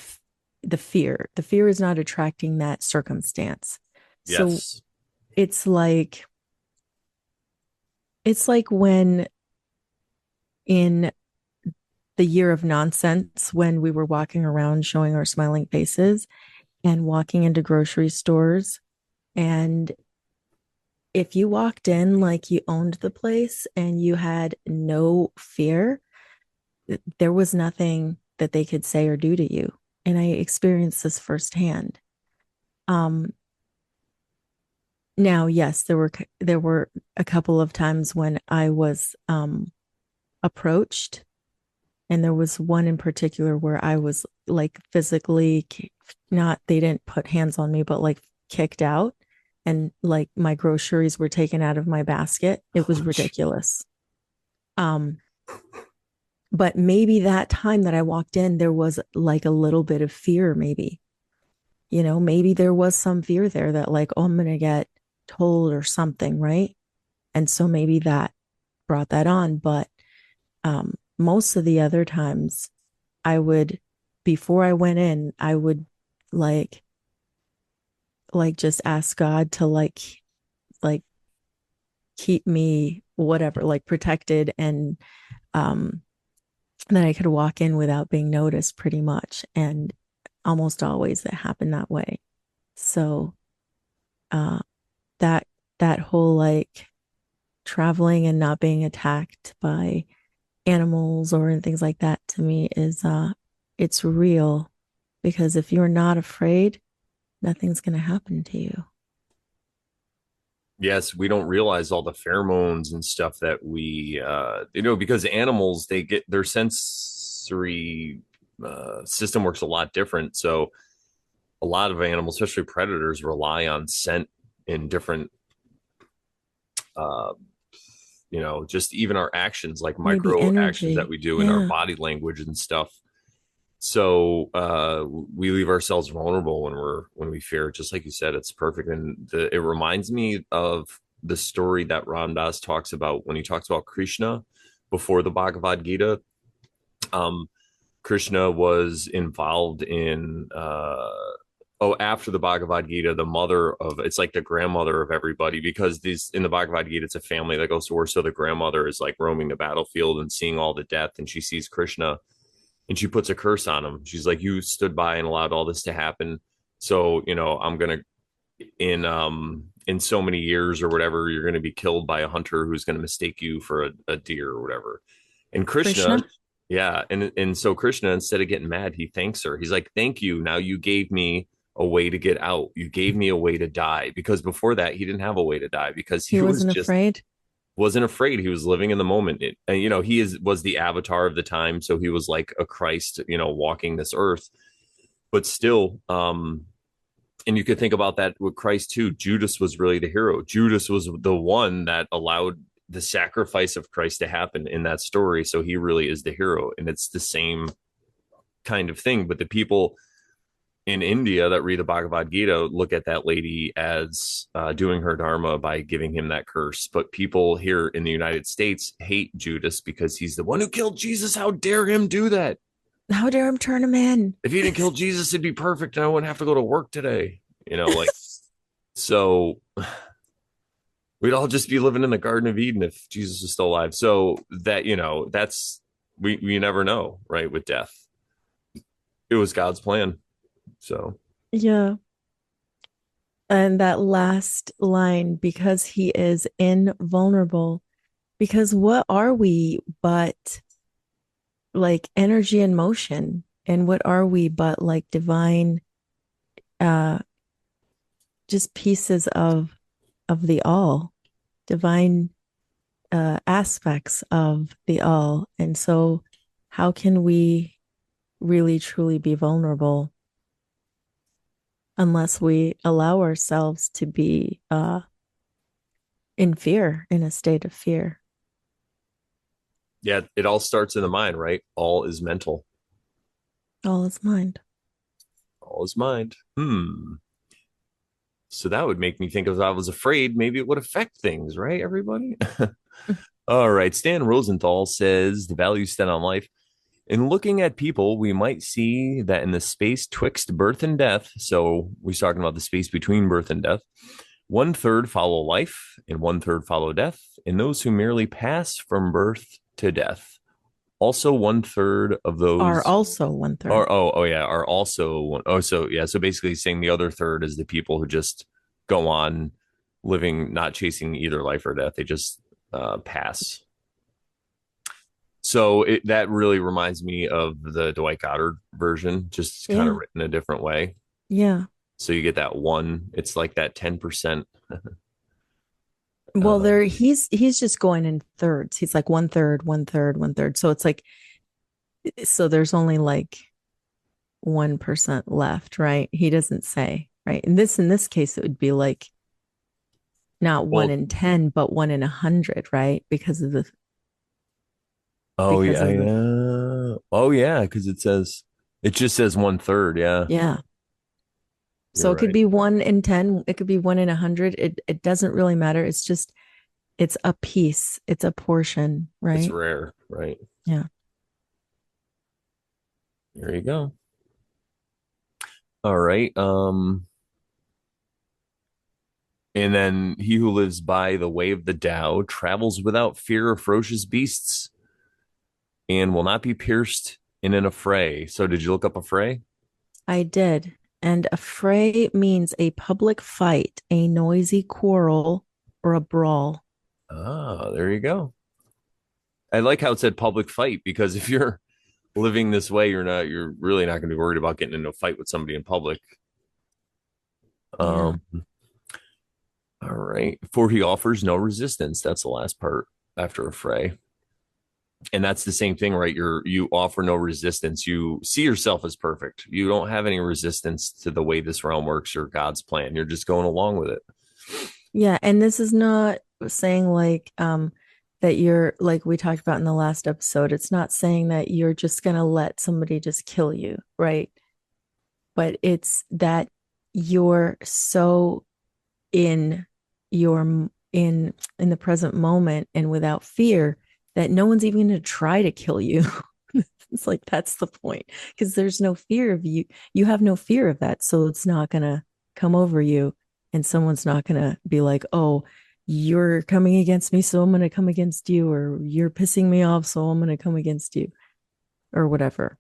fear. The fear is not attracting that circumstance. So Yes. it's like when in the year of nonsense when we were walking around showing our smiling faces and walking into grocery stores and if you walked in like you owned the place and you had no fear, there was nothing that they could say or do to you. And I experienced this firsthand. Um, Now, yes, there were a couple of times when I was approached, and there was one in particular where I was like physically not they didn't put hands on me, but like kicked out, and like my groceries were taken out of my basket. It was Ouch. ridiculous. Um, But maybe that time that I walked in, there was like a little bit of fear, maybe, maybe there was some fear there that, like, oh, I'm going to get told or something, right? And so maybe that brought that on. But most of the other times, I would, before I went in, I would like, just ask God to like keep me whatever, like protected, and um that I could walk in without being noticed pretty much. And almost always it happened that way. So uh that that whole like traveling and not being attacked by animals or things like that to me is it's real, because if you're not afraid, nothing's going to happen to you. Yes, we don't realize all the pheromones and stuff that we, because animals, they get their sensory system works a lot different. So a lot of animals, especially predators, rely on scent in different, uh, just even our actions, like Maybe micro actions that energy. we do in our Yeah. body language and stuff. So we leave ourselves vulnerable when we fear. Just like you said, it's perfect, and it reminds me of the story that Ram Dass talks about when he talks about Krishna before the Bhagavad Gita. Um, Krishna was involved in after the Bhagavad Gita, the mother of it's like the grandmother of everybody, because these in the Bhagavad Gita, it's a family that goes to war. So the grandmother is like roaming the battlefield and seeing all the death, and she sees Krishna and she puts a curse on him. She's like, "You stood by and allowed all this to happen. So, I'm gonna in so many years or whatever, you're gonna be killed by a hunter who's gonna mistake you for a deer or whatever." And Krishna, Krishna. yeah, and so Krishna, instead of getting mad, he thanks her. He's like, "Thank you. Now you gave me a way to get out. You gave me a way to die." Because before that, he didn't have a way to die because He he was wasn't just afraid. wasn't afraid. He was living in the moment. And he was the avatar of the time, so he was like a Christ, walking this earth. But still, and you could think about that with Christ too. Judas was really the hero. Judas was the one that allowed the sacrifice of Christ to happen in that story. So he really is the hero, and it's the same kind of thing. But the people in India that read the Bhagavad Gita look at that lady as doing her dharma by giving him that curse. But people here in the United States hate Judas because he's the one who killed Jesus. How dare him do that? How dare him turn him in? If he didn't kill Jesus, it'd be perfect and I wouldn't have to go to work today. Like, so we'd all just be living in the Garden of Eden if Jesus was still alive. So that, that's, we never know, right? With death, it was God's plan. So, Yeah. And that last line, because he is invulnerable, because what are we but like energy and motion? And what are we but like divine, uh, just pieces of the all, divine aspects of the all. And so how can we really truly be vulnerable unless we allow ourselves to be in fear, in a state of fear? yeah, it all starts in the mind, right? All is mental. All is mind. All is mind. So that would make me think if I was afraid, maybe it would affect things, right, everybody? All right. Stan Rosenthal says the value set on life. In looking at people, we might see that in the space twixt birth and death, so we're talking about the space between birth and death, one third follow life and one third follow death, and those who merely pass from birth to death. Also, one third of Are those also one third. are yeah, are also so yeah, so basically saying the other third is the people who just go on living, not chasing either life or death. They just pass. So that really reminds me of the Dwight Goddard version, just kind of Yeah. written a different way. Yeah. So you get that one. It's like that 10%. Well, Uh, he's just going in thirds. He's like one third, one third, one third. So it's like, so there's only like 1% left, right? He doesn't say, right? And in this case, it would be like not one well, in 10, but one in 100, right? Because of the Oh because yeah, of the, yeah. Oh yeah, because it just says 1/3. Yeah, yeah. So you're it could right. be 1 in 10, it could be 1 in 100. It doesn't really matter. It's just it's a piece, it's a portion, It's right? rare, right? Yeah. There you go. All right. And then he who lives by the way of the Tao travels without fear of ferocious beasts and will not be pierced in an affray. So did you look up affray? I did. And a fray means a public fight, a noisy quarrel, or a brawl. Ah, there you go. I like how it said public fight because if you're living this way, you're really not going to be worried about getting into a fight with somebody in public. Yeah. Um, all right. For he offers no resistance. That's the last part after a fray. And that's the same thing, right? You offer no resistance. You see yourself as perfect. You don't have any resistance to the way this realm works or God's plan. You're just going along with it. Yeah. And this is not saying like that you're like we talked about in the last episode. It's not saying that you're just gonna let somebody just kill you, right? But it's that you're so in your in the present moment and without fear that no one's even going to try to kill you. It's like that's the point because there's no fear of you. You have no fear of that, so it's not going to come over you, and someone's not going to be like, "Oh, you're coming against me, so I'm going to come against you," or "You're pissing me off, so I'm going to come against you," or whatever.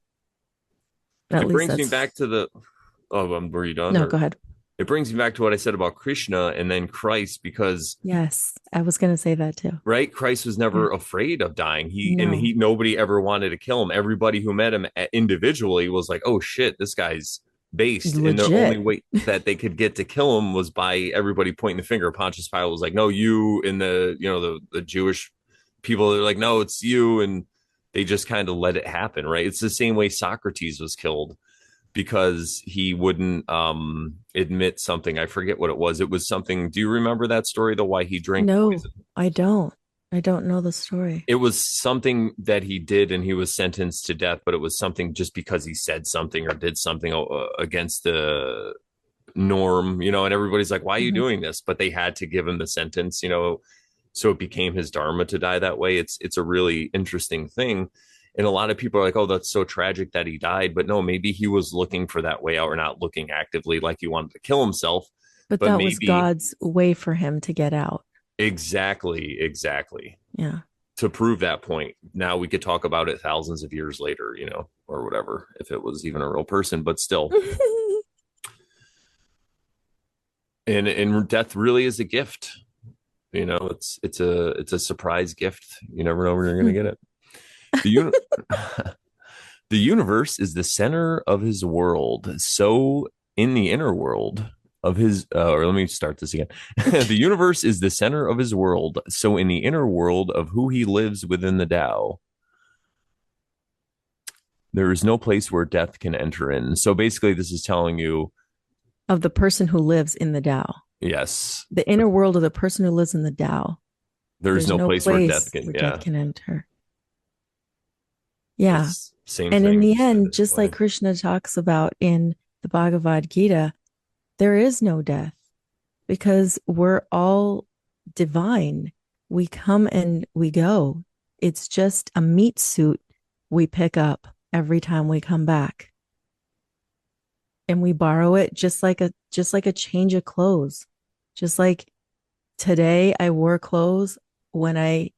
At It least brings me that's back to the oh, were you done no. or Go ahead. it brings me back to what I said about Krishna and then Christ because Yes, I was going to say that too. right, Christ was Yeah. never afraid of dying. No, He nobody ever wanted to kill him. Everybody who met him individually was like, "Oh shit, this guy's based." And the only legit. way that they could get to kill him was by everybody pointing the finger. Pontius Pilate was like, "No, you," and the Jewish people are like, "No, it's you," and they just kind of let it happen, right? It's the same way Socrates was killed because he wouldn't admit something. I forget what it was. It was something. Do you remember that story though? Why he drank No, poison? I don't. I don't know the story. It was something that he did and he was sentenced to death, but it was something just because he said something or did something against the norm, and everybody's like, why are you Mhm. doing this? But they had to give him the sentence, so it became his dharma to die that way. It's a really interesting thing. And a lot of people are like, oh, that's so tragic that he died. But no, maybe he was looking for that way out or not looking actively like he wanted to kill himself. But But that was maybe God's way for him to get out. exactly Yeah. to prove that point. Now we could talk about it thousands of years later, or whatever, if it was even a real person, but still. And death really is a gift. It's a surprise gift. You never know when you're gonna get it. The uni- the universe is the center of his world. So in the inner world of his or let me start this again. The universe is the center of his world. So in the inner world of who he lives within the Tao, there is no place where death can enter in. So basically, this is telling you, Of the person who lives in the Tao, yes, the inner world of the person who lives in the Tao. there's There's no no place where death place can, where death yeah, can enter. Yeah. it's same And in thing, the just in a end, different just like way. Krishna talks about in the Bhagavad Gita, there is no death because we're all divine. We come and we go. It's just a meat suit we pick up every time we come back. And we borrow it just like a change of clothes. Just like today I wore clothes. When I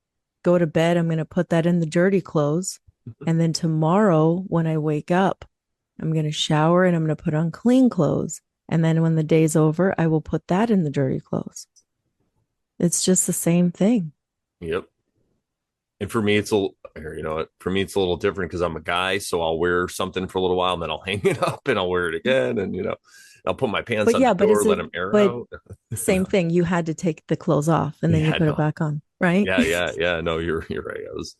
go to bed, I'm going to put that in the dirty clothes. And then tomorrow when I wake up, I'm going to shower and I'm going to put on clean clothes. And then when the day's over, I will put that in the dirty clothes. It's just the same thing. Yep. And for me, for me, it's a little different because I'm a guy. So I'll wear something for a little while and then I'll hang it up and I'll wear it again. And, I'll put my pants But on the yeah, but door, is let it, them air but out. same thing. You had to take the clothes off and then you Yeah, put it no. back on, right? Yeah, yeah, yeah. No, you're right. I was,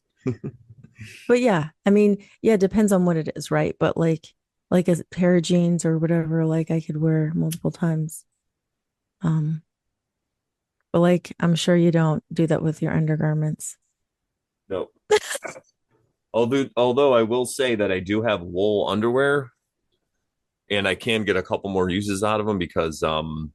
But yeah, I mean, yeah, it depends on what it is, right? But like a pair of jeans or whatever, like I could wear multiple times. Um, but like I'm sure you don't do that with your undergarments. no. Although I will say that I do have wool underwear, and I can get a couple more uses out of them because I Well,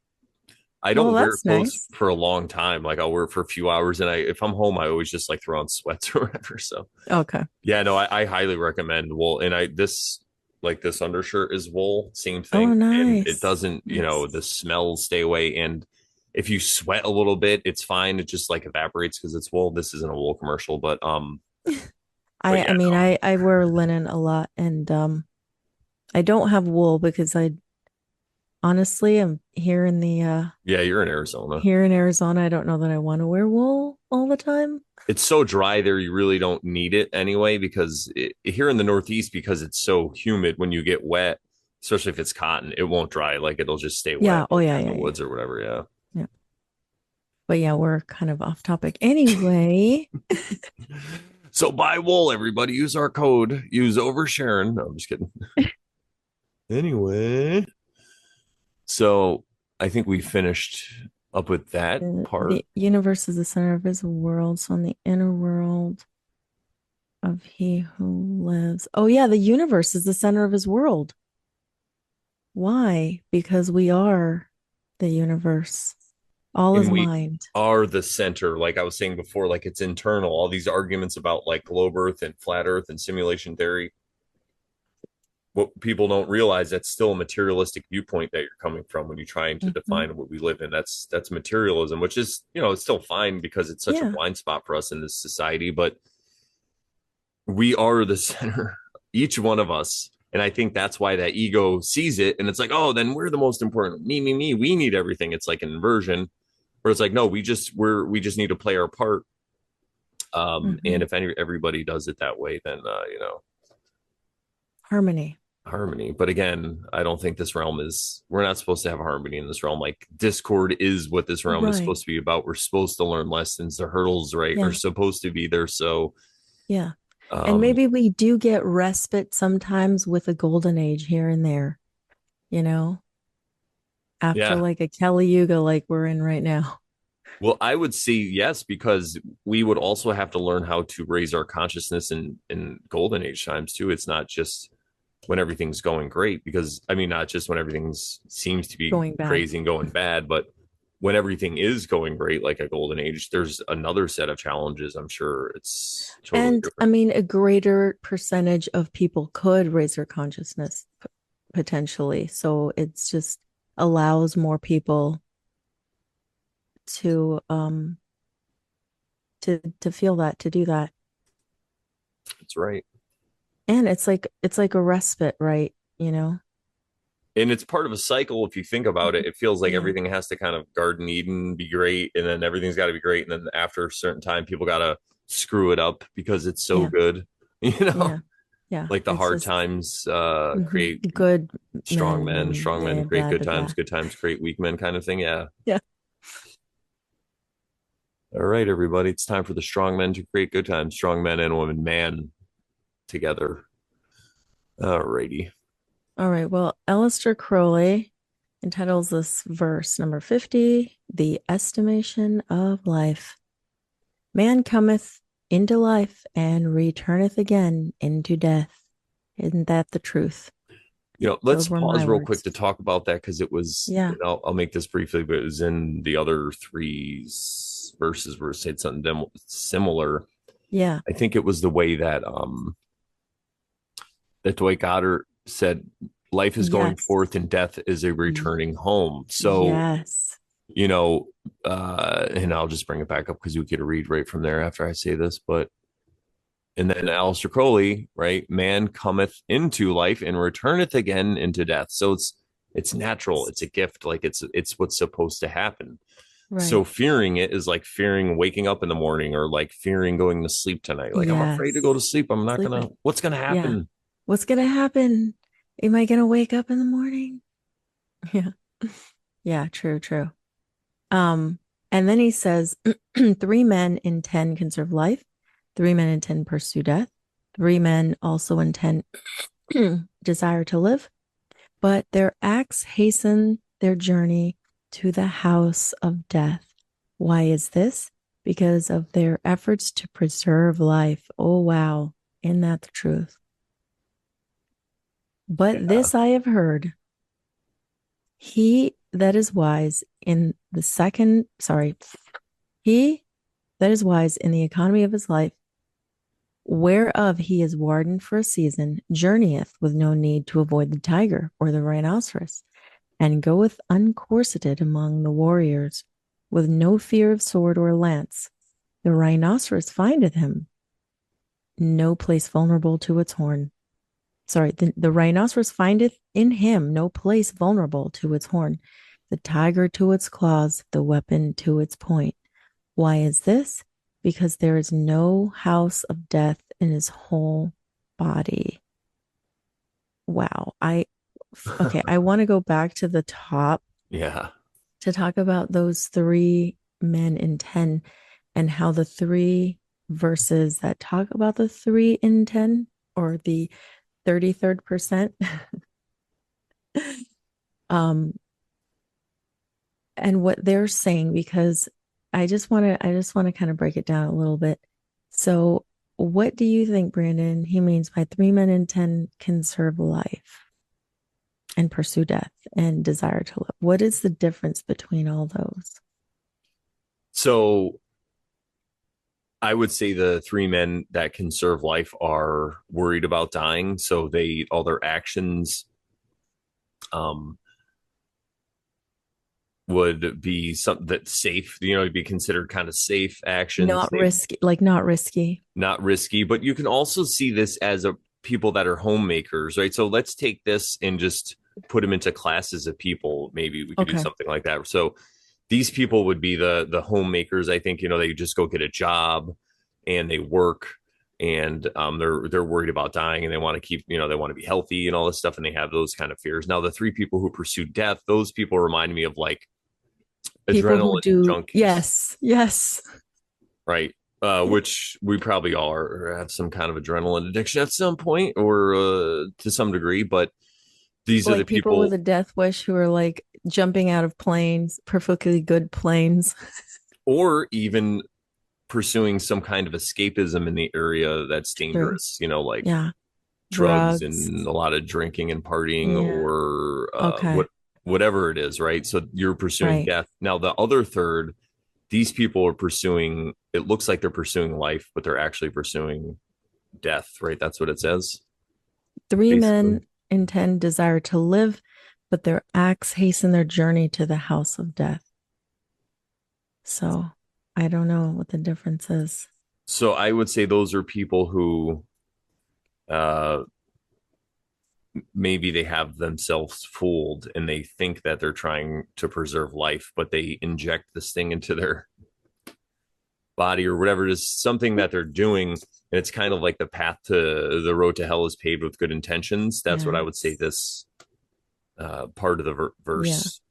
don't wear that's clothes nice. for a long time. Like I'll wear it for a few hours, and if I'm home, I always just like throw on sweats or whatever. So Okay. yeah, no, I highly recommend wool, and I this like this undershirt is wool, same Oh, thing, and it nice. doesn't, Nice. the smells stay away, and if you sweat a little bit, it's fine. It just like evaporates because it's wool. This isn't a wool commercial, but I yeah, mean, no, I wear linen a lot, and I don't have wool because I honestly am here in the yeah, you're in Arizona. here in Arizona. I don't know that I want to wear wool all the time. It's so dry there, you really don't need it anyway, because here in the Northeast, because it's so humid, when you get wet, especially if it's cotton, it won't dry. Like it'll just stay wet, Yeah. Oh like yeah, you're in yeah, the yeah. woods or whatever. Yeah. Yeah. But yeah, we're kind of off topic. Anyway, So buy wool, everybody. Use our code. Use over Sharon. No, I'm just kidding. Anyway, so I think we finished up with that part. the universe is the center of his world. So in the inner world of he who lives. Oh yeah, the universe is the center of his world. Why? Because we are the universe. All is And we mind. are the center. Like I was saying before, like it's internal. All these arguments about like globe Earth and flat Earth and simulation theory, what people don't realize, that's still a materialistic viewpoint that you're coming from when you're trying to Mhm. define what we live in. That's materialism, which is, it's still fine because it's such a Yeah. blind spot for us in this society, but we are the center, each one of us. And I think that's why that ego sees it, and it's like, oh, then we're the most important. Me, we need everything. It's like an inversion where it's like, no, we just need to play our part. And Hmm. if everybody does it that way, then Harmony. harmony. But again, I don't think this realm is, we're not supposed to have harmony in this realm. Like discord is what this realm is Right. supposed to be about. We're supposed to learn lessons. The hurdles, right, are Yeah. supposed to be there. So Yeah. And um maybe we do get respite sometimes with a golden age here and there, you know, after yeah. like a Kali Yuga like we're in right now. Well, I would say yes, because we would also have to learn how to raise our consciousness in golden age times too. It's not just when everything's going great, because I mean, not just when everything's seems to be Going bad. crazy and going bad, but when everything is going great, like a golden age, there's another set of challenges. I'm sure it's totally And I different. mean, a greater percentage of people could raise their consciousness potentially. So it's just allows more people to to feel that, to do that. That's right. And it's like a respite, right? You know? And it's part of a cycle. If you think about it, it feels like Yeah. everything has to kind of Garden Eden be great, and then everything's got to be great, and then after a certain time, people got to screw it up because it's so Yeah. good. You know, Yeah. Yeah. like the It's hard just times create good strong men men, create blah blah blah. good times create weak men, kind of thing. Yeah. Yeah. All right, everybody, it's time for the strong men to create good times. Strong men and women, man together. All righty. All right. Well, Aleister Crowley entitles this verse number 50, The Estimation of Life. Man cometh into life and returneth again into death. Isn't that the truth? Let's Those were pause my real quick words. to talk about that, because it was, Yeah. I'll make this briefly, but it was in the other three verses where it said something similar. Yeah. I think it was the way that Dwight Goddard said, life is going Yes. forth and death is a returning home. So, Yes. you know, and I'll just bring it back up because you get to read right from there after I say this, but and then Aleister Crowley, right? Man cometh into life and returneth again into death. So it's natural. It's a gift. Like it's what's supposed to happen. So Right. fearing it is like fearing waking up in the morning, or like fearing going to sleep tonight. Like I'm afraid to Yes. go to sleep. I'm not gonna. Sleeping. What's gonna Yeah. happen? What's gonna happen? Am I gonna wake up in the morning? Yeah. Yeah, true, true. And then he says, 3 men in 10 conserve life, 3 men in 10 pursue death, 3 men also in 10 desire to live, but their acts hasten their journey to the house of death. Why is this? Because of their efforts to preserve life. Oh, wow. Isn't that the truth? But Yeah. this I have heard. He that is wise in the second, sorry, he that is wise in the economy of his life, whereof he is warden for a season, journeyeth with no need to avoid the tiger or the rhinoceros, and goeth uncorseted among the warriors, with no fear of sword or lance. The rhinoceros findeth him no place vulnerable to its horn. Sorry, the rhinoceros findeth in him no place vulnerable to its horn, the tiger to its claws, the weapon to its point. Why is this? Because there is no house of death in his whole body. Wow. Okay, I want to go back to the top Yeah. to talk about those three men in 10 and how the three verses that talk about the three in 10 or the 33rd percent um and what they're saying, because I just want to kind of break it down a little bit. So what do you think, Brandon, he means by three men in 10 conserve life and pursue death and desire to live? What is the difference between all those? So I would say the three men that conserve life are worried about dying. So they, all their actions, um, would be something that's safe, to be considered kind of safe actions. Not risky, like not risky. Not risky, but you can also see this as a people that are homemakers, right? So let's take this and just put them into classes of people. Maybe we could do Okay. something like that. So these people would be the homemakers. I think they just go get a job and they work and they're worried about dying and they want to keep they want to be healthy and all this stuff and they have those kind of fears. Now the three people who pursue death, those people remind me of like People who adrenaline do, junkies, yes, yes. right? Which we probably all are have some kind of adrenaline addiction at some point or to some degree. But these are the Like people with people, a death wish who are like jumping out of planes, perfectly good planes. or even pursuing some kind of escapism in the area that's True. dangerous. Like Yeah. drugs Drugs. and a lot of drinking and partying, Yeah. or Okay. whatever it is, right? So you're pursuing Right. death. Now the other third, these people are pursuing. It looks like they're pursuing life, but they're actually pursuing death, right? That's what it says, Three basically. men intend desire to live, but their acts hasten their journey to the house of death. So I don't know what the difference is. So I would say those are people who uh, maybe they have themselves fooled and they think that they're trying to preserve life, but they inject this thing into their body or whatever it is, something that they're doing. And it's kind of like the road to hell is paved with good intentions. That's what I would say Yes. this part of the Yeah. verse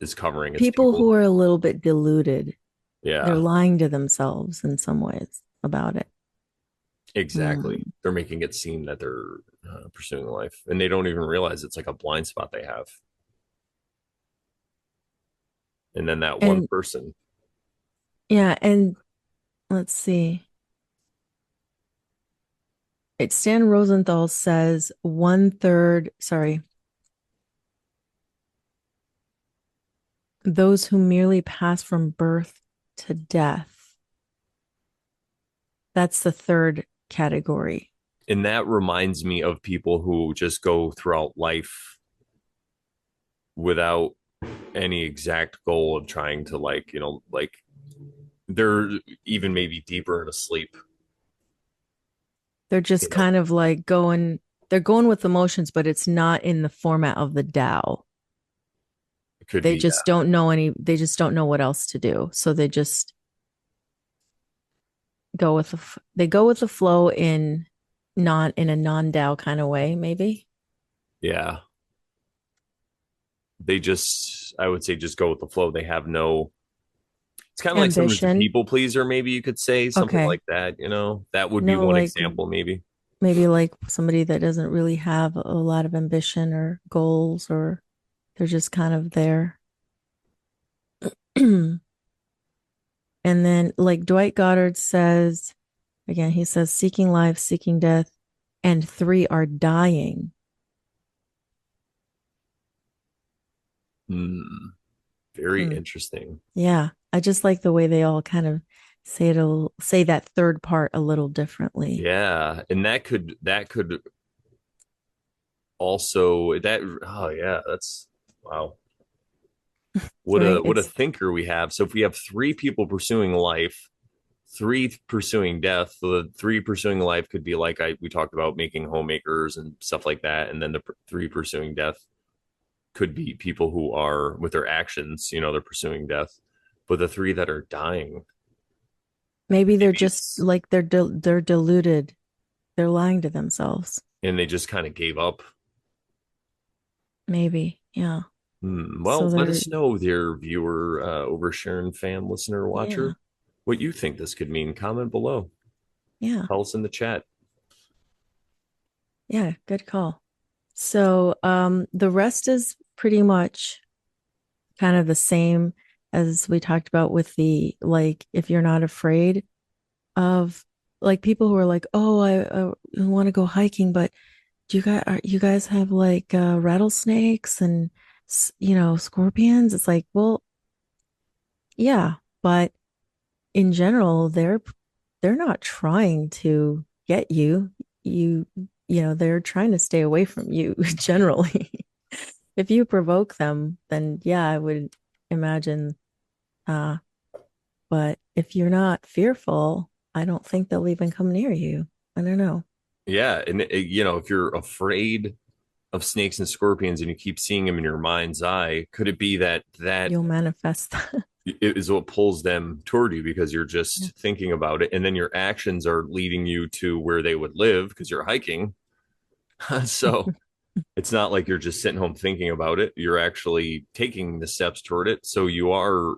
is covering. It's People people. who are a little bit deluded, they're Yeah, lying to themselves in some ways about it. exactly. Mm. They're making it seem that they're pursuing life and they don't even realize it's like a blind spot they have. And then that one And person. yeah, and let's see. Stan Rosenthal says one third, sorry, those who merely pass from birth to death. That's the third category. And that reminds me of people who just go throughout life without any exact goal of trying to like they're even maybe deeper in a sleep. They're You just know, kind of like they're going with emotions, but it's not in the format of the Tao. it could be, yeah. They just don't know what else to do. So they just they go with the flow in not in a non-Tao kind of way, maybe. Yeah. They just, I would say, just go with the flow. They have no, it's kind of like someone who's a Ambition. people pleaser, maybe you could say something Okay. like that. That would be No, one like example, maybe. maybe like somebody that doesn't really have a lot of ambition or goals, or they're just kind of there. And then like Dwight Goddard says, again, he says seeking life, seeking death, and 3 are dying. Hmm. Very Hmm. interesting. Yeah, I just like the way they all kind of say that third part a little differently. Yeah, and that could also that oh yeah, that's wow. Right? What a thinker we have. So if we have three people pursuing life, three pursuing death, the three pursuing life could be like we talked about making homemakers and stuff like that, and then the three pursuing death could be people who are with their actions, they're pursuing death. But the three that are dying, Maybe they're maybe just it's like they're deluded. They're lying to themselves. and they just kind of gave up. Maybe. Yeah. So Well, let they're us know, dear viewer, over Sharon fan, listener, yeah. watcher, what you think this could mean. Comment below. Yeah. Tell us in the chat. Yeah, good call. So the rest is pretty much kind of the same as we talked about with the like if you're not afraid of like people who are like, "Oh, I want to go hiking, but you guys have like rattlesnakes and scorpions?" It's like, "Well, yeah, but in general, they're not trying to get you. You they're trying to stay away from you generally. If you provoke them, then yeah, I would imagine uh but if you're not fearful, I don't think they'll even come near you. I don't know. Yeah, and if you're afraid of snakes and scorpions and you keep seeing them in your mind's eye, could it be that You'll manifest that. is what pulls them toward you because you're Yeah. just thinking about it, and then your actions are leading you to where they would live because you're hiking. So it's not like you're just sitting home thinking about it. You're actually taking the steps toward it. So you are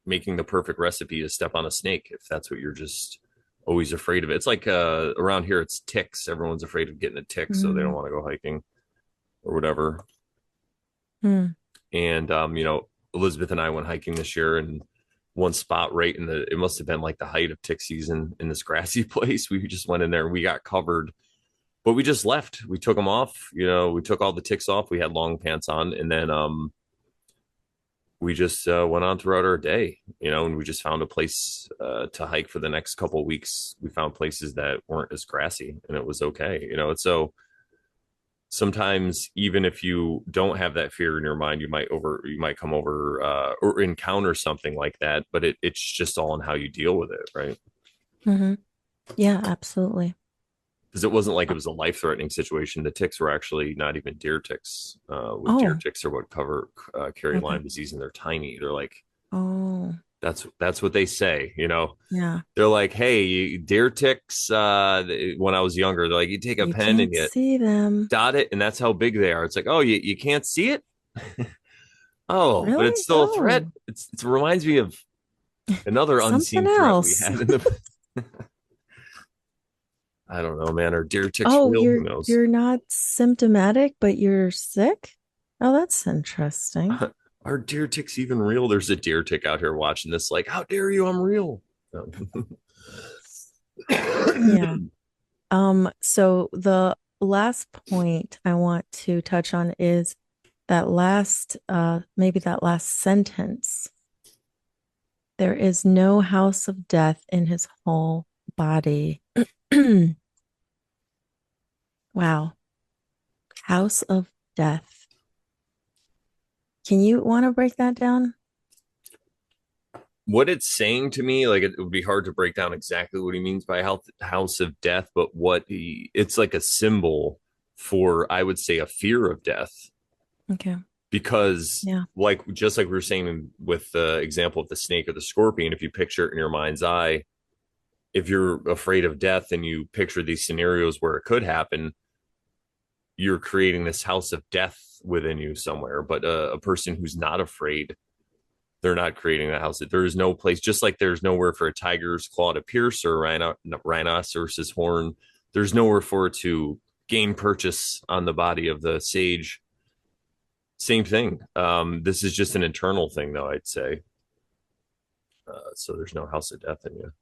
making the perfect recipe to step on a snake if that's what you're just always afraid of. It's like around here, it's ticks. Everyone's afraid of getting a tick, so they don't Mm. want to go hiking or whatever. Mm. And Elizabeth and I went hiking this year, and one spot right in it must have been like the height of tick season in this grassy place. We just went in there and we got covered, but we just left. We took them off. We took all the ticks off. We had long pants on, and then we just went on throughout our day. And we just found a place to hike for the next couple of weeks. We found places that weren't as grassy, and it was okay. It's so sometimes even if you don't have that fear in your mind, you might come over or encounter something like that, but it's just all in how you deal with it, right? Hmm. Yeah, absolutely. Because it wasn't like it was a life-threatening situation. The ticks were actually not even deer ticks. With deer Oh, ticks are what carry okay. Lyme disease, and they're tiny. They're like Oh, that's what they say. yeah. They're like, hey, deer ticks. When I was younger, they're like, you take a You pen and can't you see them. dot it, and that's how big they are. It's like, oh, you can't see it. Oh, but it's Really? still a threat. Oh, It reminds me of another something unseen threat we else. had in the. I don't know, man. Are deer ticks Oh, real? Who knows? you're not symptomatic, but you're sick? Oh, that's interesting. Are deer ticks even real? There's a deer tick out here watching this, like, how dare you? I'm real. Yeah. So the last point I want to touch on is that maybe that last sentence. There is no house of death in his whole body. Wow. House of death. Can you want to break that down? What it's saying to me, like it would be hard to break down exactly what he means by house of death, but it's like a symbol for, I would say, a fear of death. Okay. Because Yeah. like just like we were saying with the example of the snake or the scorpion, if you picture it in your mind's eye, if you're afraid of death and you picture these scenarios where it could happen, you're creating this house of death within you somewhere. But a person who's not afraid, they're not creating that house. There is no place, just like there's nowhere for a tiger's claw to pierce or a rhinoceros's horn. There's nowhere for it to gain purchase on the body of the sage. Same thing. This is just an internal thing, though, I'd say. So there's no house of death in you.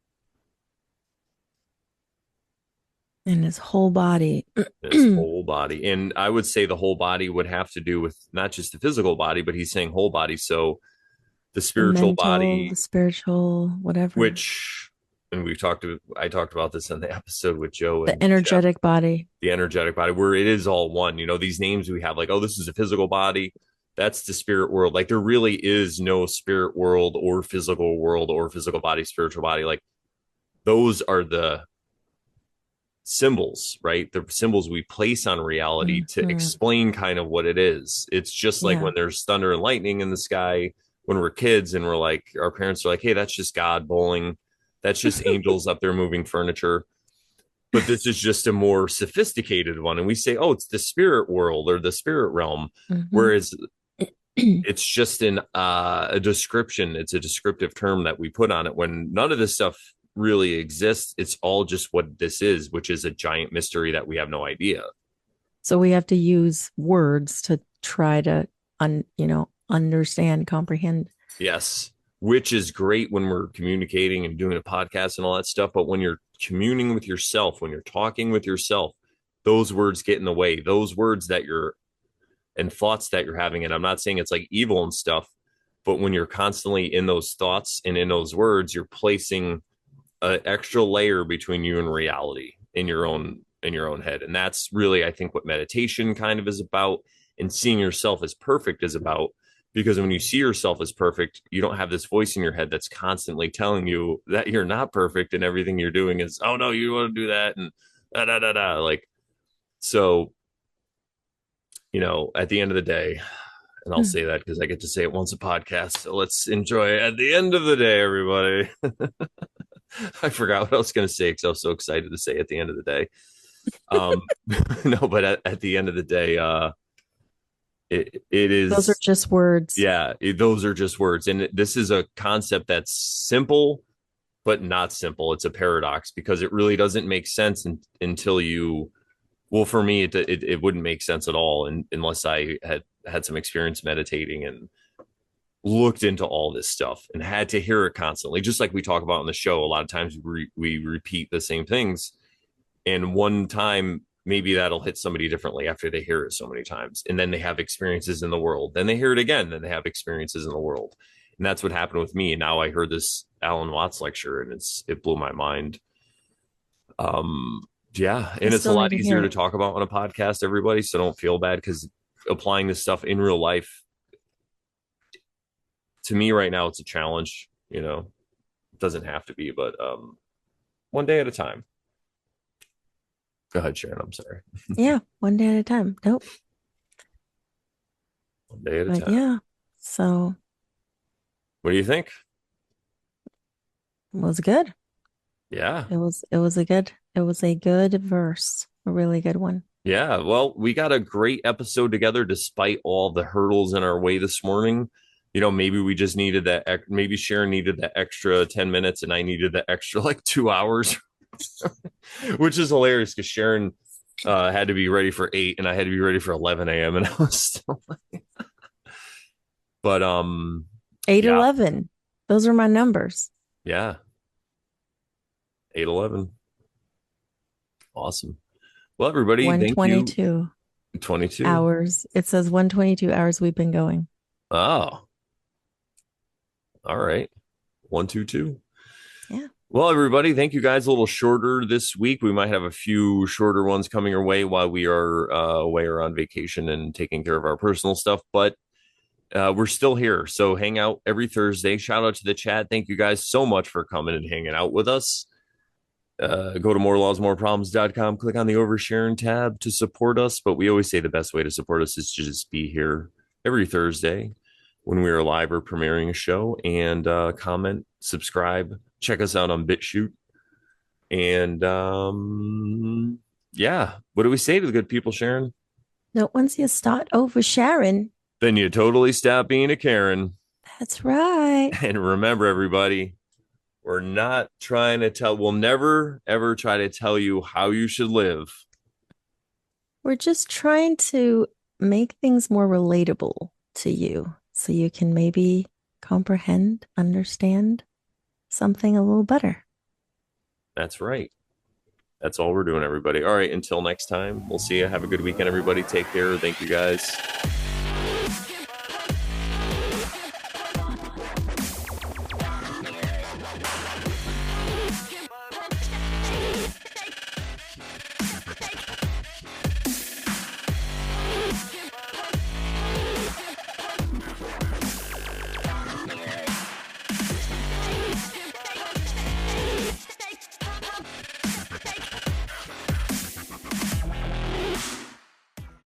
And his whole body. his whole body. And I would say the whole body would have to do with not just the physical body, but he's saying whole body. So the The spiritual mental, the body, spiritual, whatever. which, and I talked about this in the episode with Joe The and Jeff, energetic body. the energetic body, where it is all one. You know, these names we have, like, oh, this is a physical body, that's the spirit world. Like, there really is no spirit world or physical body, spiritual body. Like, those are the symbols, right? The symbols we place on reality to Mhm. explain kind of what it is. It's just like Yeah. when there's thunder and lightning in the sky when we're kids and we're like, our parents are like, hey, that's just God bowling. That's just angels up there moving furniture. But this is just a more sophisticated one. And we say, oh, it's the spirit world or the spirit realm. Mhm. Whereas it's just a description. It's a descriptive term that we put on it when none of this stuff really exists. It's all just what this is, which is a giant mystery that we have no idea. So we have to use words to try to understand, comprehend. Yes, which is great when we're communicating and doing a podcast and all that stuff. But when you're communing with yourself, when you're talking with yourself, those words get in the way. Those words that you're and thoughts that you're having. And I'm not saying it's like evil and stuff, but when you're constantly in those thoughts and in those words, you're placing an extra layer between you and reality in your own head. And that's really, I think, what meditation kind of is about, and seeing yourself as perfect is about. Because when you see yourself as perfect, you don't have this voice in your head that's constantly telling you that you're not perfect and everything you're doing is, oh no, you want to do that and da da da da. Like, so, you know, at the end of the day, and I'll say that because I get to say it once a podcast. So let's enjoy it. At the end of the day, everybody. I forgot what I was going to say because I was so excited to say at the end of the day. Um, no, but at the end of the day, it Those are is, just words. yeah, those are just words. And this is a concept that's simple, but not simple. It's a paradox because it really doesn't make sense until you, well, for me, it wouldn't make sense at all unless I had some experience meditating and looked into all this stuff and had to hear it constantly. Just like we talk about on the show, a lot of times we repeat the same things, and one time maybe that'll hit somebody differently after they hear it so many times, and then they have experiences in the world, then they hear it again, then they have experiences in the world. And that's what happened with me. And now I heard this Alan Watts lecture and it blew my mind. um yeah, I and it's a still need lot to hear easier to it. talk about on a podcast, everybody, so don't feel bad because applying this stuff in real life, to me right now, it's a challenge. You know, it doesn't have to be, but one day at a time. Go ahead, Sharon. I'm sorry. Yeah, one day at a time. Nope. One day at a But time. yeah, so What do you think? it was good. Yeah. It was a good verse, a really good one. Yeah. Well, we got a great episode together despite all the hurdles in our way this morning. You know, maybe we just needed that. Maybe Sharon needed that extra 10 minutes and I needed the extra like 2 hours, which is hilarious because Sharon had to be ready for 8 and I had to be ready for 11 a.m. And I was still, but Eight yeah, 11. Those are my numbers. yeah, 8:11. Awesome. Well, everybody, thank you. 122 22. hours. It says 122 hours we've been going. Oh, all right. 122. Yeah. Well, everybody, thank you guys. A little shorter this week. We might have a few shorter ones coming your way while we are away or on vacation and taking care of our personal stuff, but we're still here. So hang out every Thursday. Shout out to the chat. Thank you guys so much for coming and hanging out with us. Go to morelawsmoreproblems.com, click on the Oversharing tab to support us. But we always say the best way to support us is to just be here every Thursday when we are live or premiering a show, and comment, subscribe, check us out on BitChute. And yeah, what do we say to the good people, Sharon? No, once you start oversharing, Then you totally stop being a Karen. that's right. And remember, everybody, we're not trying to we'll never, ever try to tell you how you should live. We're just trying to make things more relatable to you so you can maybe comprehend, understand something a little better. That's right. That's all we're doing, everybody. All right, until next time, we'll see you. Have a good weekend, everybody. Take care. Thank you, guys.